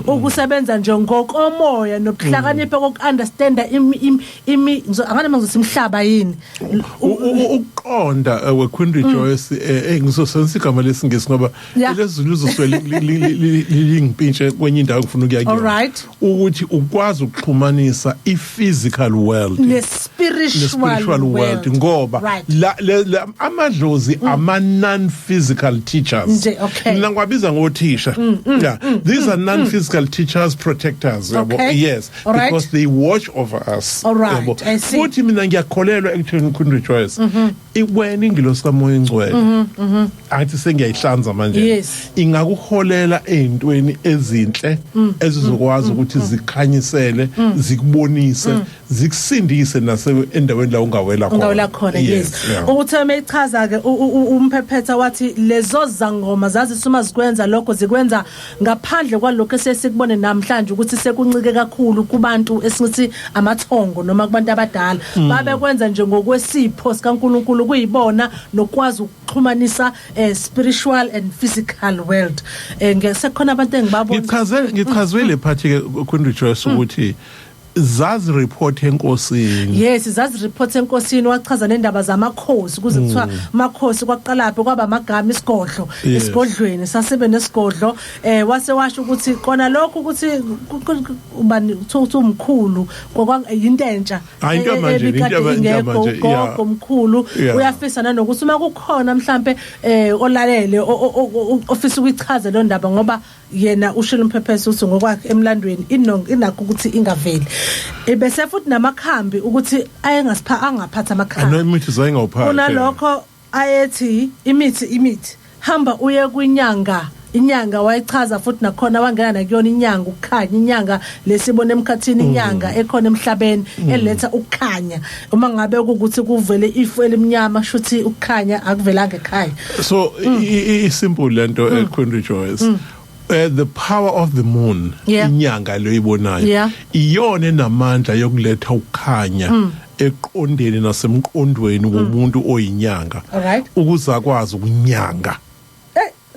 ukusebenza nje ngokomoya nokuhlakanipha kokunderstanda angane mangizothi imhlaba yini uqonda weQueen Rejoice ngizosebenzisa igama lesingisi ngoba lezulu uzoswele lingipintshe kwenye indawo ngifuna ukuyakuyona ukuthi ukwazi ukuxhumanisa i-physical world ne-spiritual world ngoba amaDlozi ama non-physical teachers. Mina ngwabiza ngothisha. These are non-physical teachers, protectors. Yes, because they watch over us. Futhi mina ngiyakholelwa ekutheni Queen Rejoice ikwena ingilosi kamoya ingcwele athi sengiyayihlanza manje ingakuholela ezintweni ezinhle ezizokwazi ukuthi zikhanyisele zikubonise zikusindise endaweni la ungawela khona yes ukuthi meyichaza ke umphephetha wathi lezo zangoma zazisuma zikwenza lokho zikwenza ngaphandle kwalokho esesikubone namhlanje ukuthi sekuncike kakhulu kubantu esithi amathongo noma kubantu abadala babe kwenza nje ngokwesipho sikaNkulunkulu kuyibona nokwazi ukuxhumanisa spiritual and physical world ngesekhona abantu engibabona ngichazwele phathi ke kuNdijoyce ukuthi zazi report enkosini yes zazi report enkosini wachaza nendaba zamakhosi kuze kuthiwa makhosi kwaqalaphe kwaba amagama isigodlo esigodlweni sasebe nesigodlo wase washo ukuthi kona lokho ukuthi ubani uthu umkhulu kwakuyinto entsha into manje gogo omkhulu uyafisa nanokuthi uma kukhona mhlambe olalele ofisa ukuyichaza lo ndaba ngoba yena ushilo umphephesi uthi ngokwakhe emlandweni inakho ukuthi ingaveli bese futhi namakhambi ukuthi angaphatha amakhambi imithi zayingawuphatha kunalokho ayethi imithi hamba uye inyanga wayichaza futhi nakhona wangena nakuyona inyanga ukukhanya inyanga lesibone emkhathini inyanga ekhona emhlabeni eletha ukukhanya uma ngabe ukuthi kuvele ifu elimnyama shuthi ukukhanya akuvelanga ekhaya so isimple lento eKundiJoyce the power of the moon inyanga lo ibonayo iyona enamandla yokuletha ukukhanya eqondeni nasemqondweni womuntu oyinyanga ukuze akwazi ukunyanga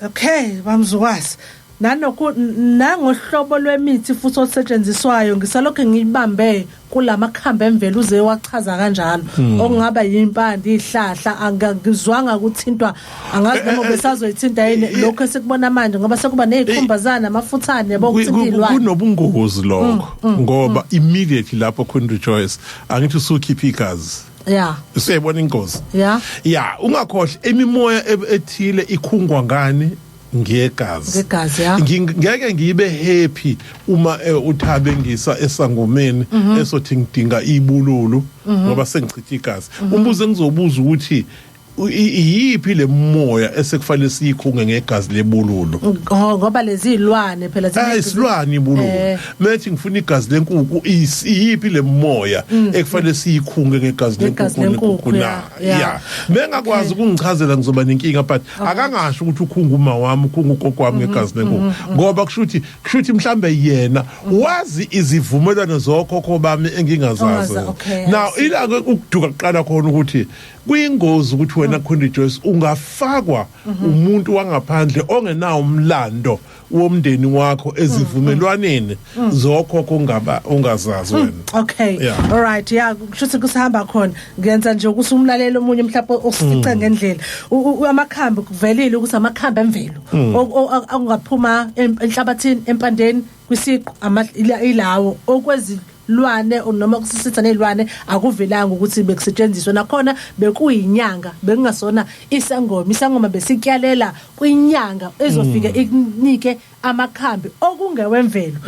okay bamzukwazi nangohlobo lwemithi futhi osetshenziswayo ngisalokho ngiyibambe kulamakhambi emvelo uze wachaza kanjalo okungaba yimpande ihlahla angizwanga ukuthintwa angazi noma besazoyithinta yini lokho esikubona manje ngoba sekuba nezikhumbazana amafuthane yabo ukuthindilwa kunobungozi lokho ngoba immediately lapho KundiJoyce angithi usukhipha igazi usebona ingozi ungakhohle imimoya ethile ikhungwa ngani ngegazi ngeke ngibe happy uma uthabe ngisa esangomeni esothi ngidinga ibululu ngoba sengichitha igazi umbuzo engizobuza ukuthi iyiphi le moya esekufanele siyikhunge ngegazi lebululu ngoba lezi ilwane phela isilwane ibululu methi ngifuna igazi lenkukhu iyiphi le moya ekufanele siyikhunge ngegazi lenkukhu bengakwazi ukungichazela ngizoba nenkinga but akangasho ukuthi ukhunga uma wami ukhunga ugogo wami ngegazi lenkukhu ngoba kushuthi mhlambe yena wazi izivumelwano zokhokho bami engingazazi now ila ukuduka kuqala khona ukuthi kuyingozi ukuthi wena KundiJoyce ungafakwa umuntu wangaphandle ongenawo umlando womndeni wakho ezivumelwaneni zokhokho ungazazi wena okay all right kushuthi kusihamba khona ngenza nje ukuthi umlaleli omunye mhlawumbe osifica ngendlela amakhambi kuvelile ukuthi amakhambi emvelo ongaphuma enhlabathini empandeni kwisiqo ilawo okwezi lwane noma kusisitha nezilwane akuvelanga ukuthi bekusetshenziswa nakhona bekuyinyanga bekungasona isangoma besikyalela kwinyanga ezofika ikunike amakhambi okungewemvelo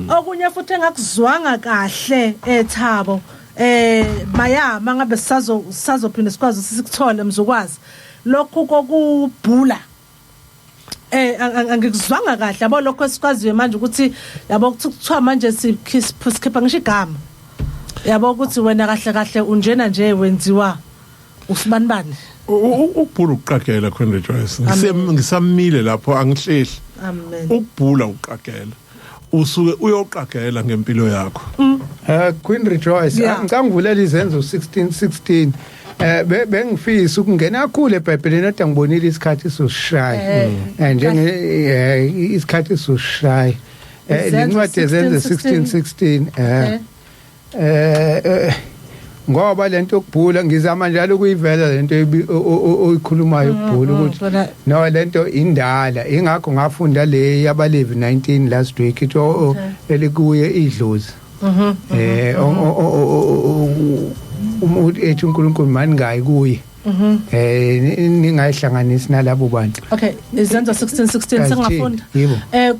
okunye futhi engakuzwanga kahle eThabo mayama ngabe sizophinda sikwazi sikuthola mzukwazi lokho kokubhula angikuzwanga kahle yabo lokho esikwaziyo manje ukuthi yabo kuthiwa manje sikhipha ngisho igama yabo ukuthi wena kahle unjena nje wenziwa usibanibani ukubhula uqagela KundiJoyce ngisamile lapho angihlehli ukubhula uqagela usuke uyoqagela ngempilo yakho KundiJoyce ngicangivulela izenzo 16:16 bengifisa ukungena kakhulu eBhayibhelini kodwa ngibonile isikhathi sosishaya njenge isikhathi sosishaya lencwadi ezenzo 16:16 ngoba lento yokubhula ngizama njalo ukuyivela lento oyikhulumayo ukubhula ukuthi no lento indala ingakho ngafunda le yabaLevi 19 last week ithi elikuye idlozi umuntu ethi uNkulunkulu mani ngayi kuye ningayihlanganisi nalabo bantu okay izenzo 16:16 sengafunda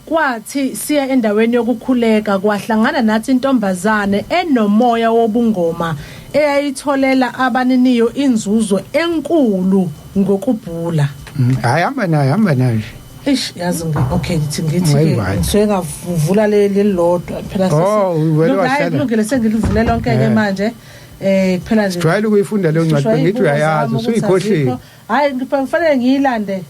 kwathi siya endaweni yokukhuleka kwahlangana nathi intombazane enomoya wobungoma eyayitholela abaniniyo inzuzo enkulu ngokubhula. hamba nayo Yazi okay ngithi ngavula lelilodwa phela kulungile sengilivulela lonke ke manje phela nje try ukuyifunda lo ncwadi ngithi uyayazi usuyikhohliwe hayi ngifanele ngiyilande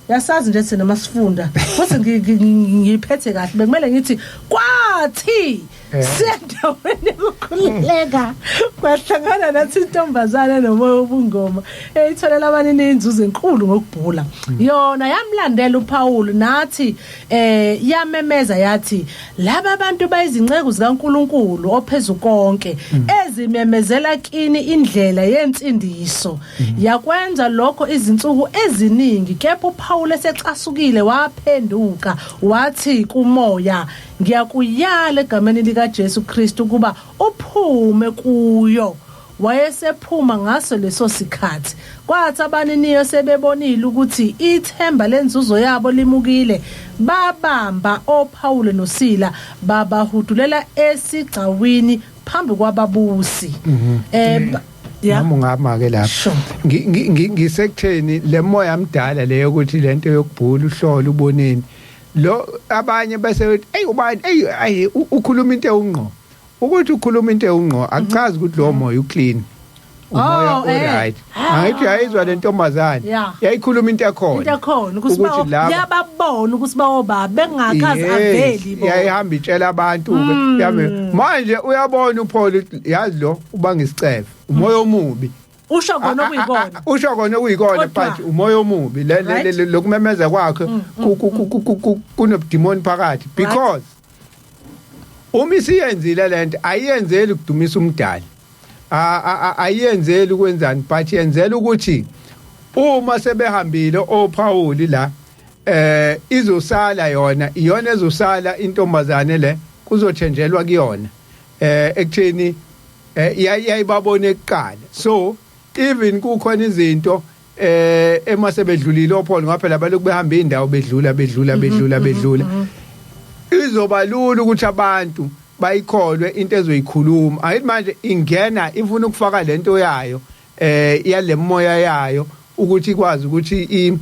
yasazi nje thina masifunda futhi ngiphethe kahle bekumele ngithi kwathi sendaweni yokukhuleka kwahlangana nathi intombazana nomoya wobungoma eyitholela abanini inzuzo enkulu ngokubhula yona yamlandela uPaul nathi yamemeza yathi laba abantu bayizinceke zikaNkuluNkulu ophezulu konke ezimemezela kini indlela yensindiso yakwenza lokho izinsuku eziningi kepha uPaul esecasukile waphenduka wathi kumoya ngiyakuyala egameni lika Jesu Kristu kuba uphume kuyo wayesephuma ngaso leso sikhathi kwathi abaniniyo sebebonile ukuthi ithemba lenzuzo yabo limukile babamba oPaul noSila babahudulela esigcawini phambi kwababusi ngama ke lapho ngisekutheni lemoya amdala leyo ukuthi lento yokubhula uhlolo uboneni lo abanye bese hey ubani hey ukhuluma into engqo ukuthi ukhuluma into engqo akuchazi ukuthi lo moya uclean umoya alright ayithi ayizwa lentombazane yayikhuluma into ekhona ukuthi yababona ukuthi bawoba bengakazi aveli bo yayihamba itshela abantu ke yame manje uyabona uPaul yazi lo ubanga isicefe umoya omubi usho kona uyikona but umoya omubi lokumemeza kwakhe kunobudemon phakathi because uma isiyenzile lento ayiyenzeli ukudumisa umdali ayiyenzeli ukwenzani but yenzela ukuthi uma sebehambile oPaul la izosala iyona ezosala intombazane le kuzothenjelwa kuyona ekutheni yayibabone ekuqala so even kukhona izinto emasebedlulile oPaul ngaphela baloku behamba indawo bedlula izobalula ukuthi abantu bayikholwe into ezoyikhuluma ayithi manje ingena ifuna ukufaka lento yayo yale moya yayo ukuthi ikwazi ukuthi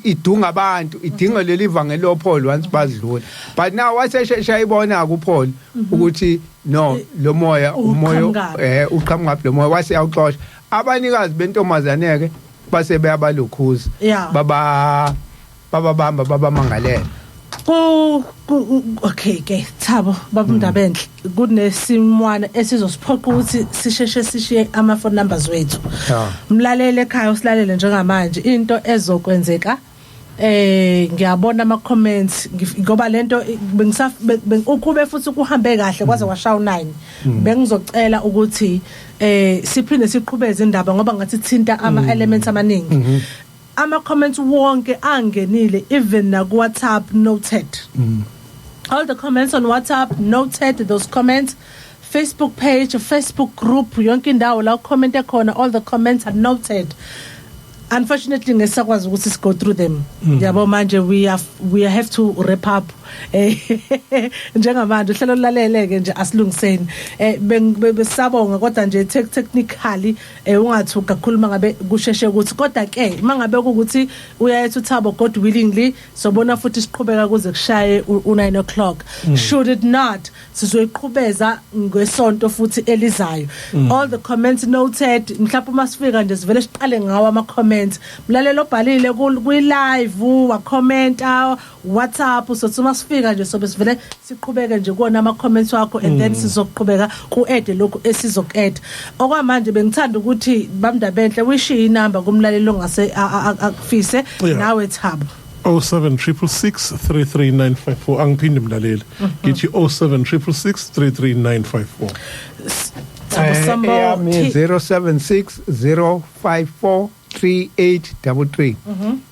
idunga abantu idinga leli ivangeli loPaul once bazidlula but now waseshayibona kuPaul ukuthi no lo moya umoya uqhamuka lo moya wase awuxosha abanikazi bentomazaneke base beyabalukhuza bababamba babamangalela okay ke Thabo babundaba enhle kunesimwana esizosiphoqa ukuthi sisheshe sishiye ama phone numbers wethu mlalele ekhaya usilalele njengamanje into ezokwenzeka ngiyabona ama comments ngoba lento ukube futhi kuhambe kahle kwaze washawa 9 bengizocela ukuthi siphinde siqhubeze indaba ngoba ngathi thinta ama elements amaningi ama comments wonke angenile even na ku WhatsApp noted all the comments on WhatsApp noted those comments Facebook page Facebook group yonke indawo la comment ekhona all the comments are noted unfortunately ngesakwazi ukuthi go through them yabo manje we have to wrap up njengamanje uhlelo lulaleleke nje asilungiseni besabonga kodwa nje technically ungathi kakhulu mangabe kusheshe ukuthi kodwa ke mangabe ukuthi uyayethi uThabo God willingly sobona futhi siqhubeka kuze kushaye u9 o'clock should it not sizoyiqhubeza ngesonto futhi elizayo all the comments noted mhlawumbe masifika nje sivele siqale ngawo ama comments mlalelo obhalile ku live wa commenta WhatsApp sothuma sifika nje sobe sivele siqhubeke nje kuona ama comments wakho and then sizoqhubeka ku-add lokho esizoku-add okwamanje bengithanda ukuthi bamndaba enhle wishiye inamba kumlalelo ngase akufise nawe Thabo 0766633954 angiphinde mlaleli ngithi 0766633954 076 0543833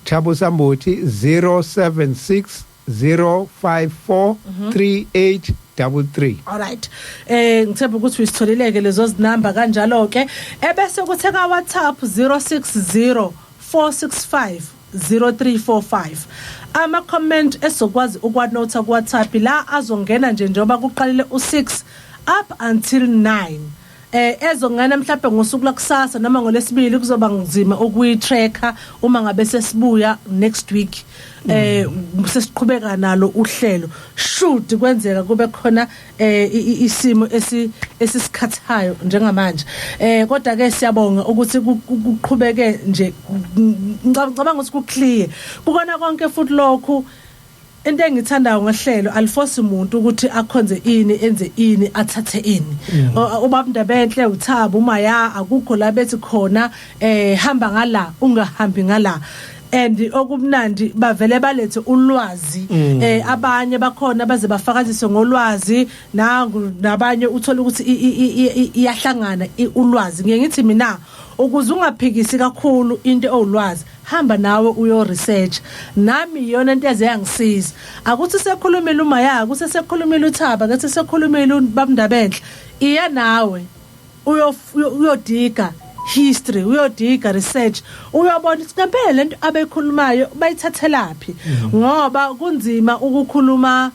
Thabo Sambothi 076 0543833 alright ngithemba ukuthi usitholeleke lezo zinamba kanjalo ke ebese kuthi ka WhatsApp 0604650345 ama comment esokwazi ukwanotha ku WhatsApp la azongena nje njoba kuqalile u6 up until 9. Ezongena mhlawumbe ngosuku lakusasa noma ngolesibili kuzoba ngizima ukuyi-tracker uma ngabe sesibuya next week sesiqhubeka nalo uhlelo should kwenzeka kube khona isimo esisikhathayo njengamanje kodwa ke siyabonga ukuthi kuqhubeke nje ngicabanga ukuthi ku-clear kukona konke futhi lokhu into engithandayo ngohlelo aliforce umuntu ukuthi akhonze ini enze ini athathe ini ubaba Ndabenhle uThabo umaya akukho la bethi khona hamba ngala ungahambi ngala and okubunandi bavele balethe ulwazi abanye bakhona baze bafakazise ngolwazi nabanye uthola ukuthi iyahlangana ulwazi ngiyithi mina ukuze ungaphikisi kakhulu into olwazi hamba nawe uyo research nami iyona into ezeyangisiza akuthi sekhulumela umaya akuthi sekhulumela uThaba ngathi sekhulumela ubaba Ndabenhle iya nawe uyodiga history uyodiga research uyabona ukuthi ngempela lento abekhulumayo bayithathelaphi ngoba kunzima ukukhuluma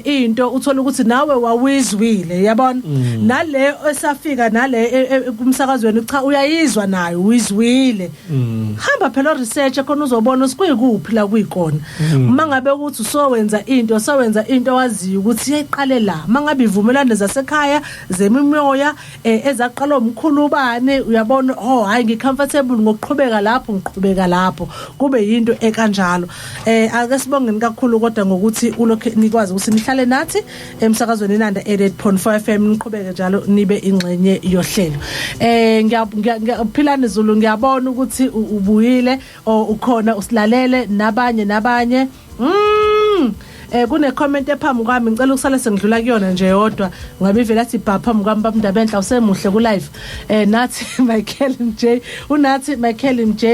into uthola ukuthi nawe wawizwile yabona nale esafika nale kumsakazweni cha uyayizwa nayo uyizwile hamba phela research khona uzobona usikuyikuphi la kuyikona mangabe ukuthi sowenza into waziyo ukuthi iyayiqale la mangabe ivumelane zasekhaya zemimoya ezaqala umkhulu ubani uyabona hayi ngicomfortable ngokuqhubeka lapho kube yinto ekanjalo ake sibongeni kakhulu kodwa ngokuthi ulokho nikwazi ukuthi nihlale nathi emsakazweni inanda 88.5 FM niqhubeke njalo nibe ingxenye yohlelo ngiyaphilana Zulu ngiyabona ukuthi ubuyile ukhona usilalele nabanye kune comment ephambi kwami ngicela ukusala sengidlula kuyona nje yodwa ngabe ivela athi bha phambi kwami baba Ndabenhle awusemuhle ku live nathi Michael MJ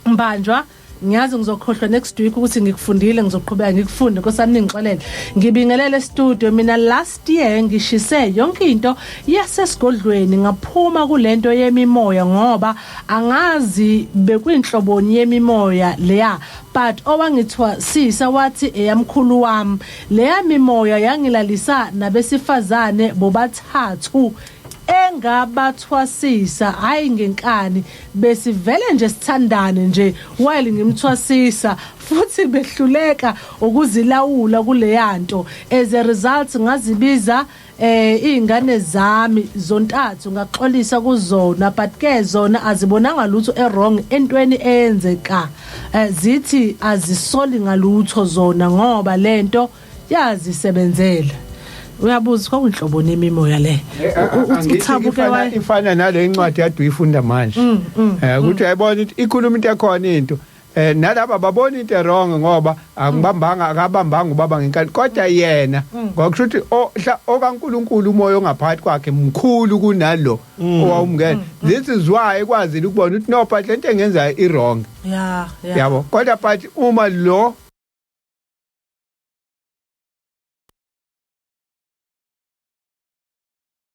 Mbanjwa ngiyazi ngizokhohlwa next week ukuthi ngikufundile ngizoqhubeka ngikufunde nkosami ngixolele ngibingelele studio mina last year ngishise yonke into yasesigodlweni ngaphuma kulento yemimoya ngoba angazi bekuyinhloboni yemimoya leya but owangithwa sisa wathi eyamkhulu wami leya mimoya yangilalisa nabesifazane bobathathu engabathwasisa hayi ngenkani besivele nje sithandane nje while ngimthwasisa futhi behluleka ukuzilawula kuleyanto as a result ngazibiza izingane zami zontathu ngaxolisa kuzona but ke zona azibonanga lutho errong entweni eyenzeka zithi azisoli ngalutho zona ngoba lento yazisebenzela uyabuza kwakuyinhlobo nemimoya le uthabuke ifana nale incwadi yadu uyifunda manje ukuthi ayibona ukuthi ikhuluma into ekhona into nalaba babona into wrong ngoba akabambanga ubaba ngenkani kodwa yena ngokusho ukuthi okaNkulunkulu umoya ongaphakathi kwakhe mkhulu kunalo owawumngena this is why ekwazi ukubona ukuthi no but lento engenza i wrong yabo kodwa but uma lo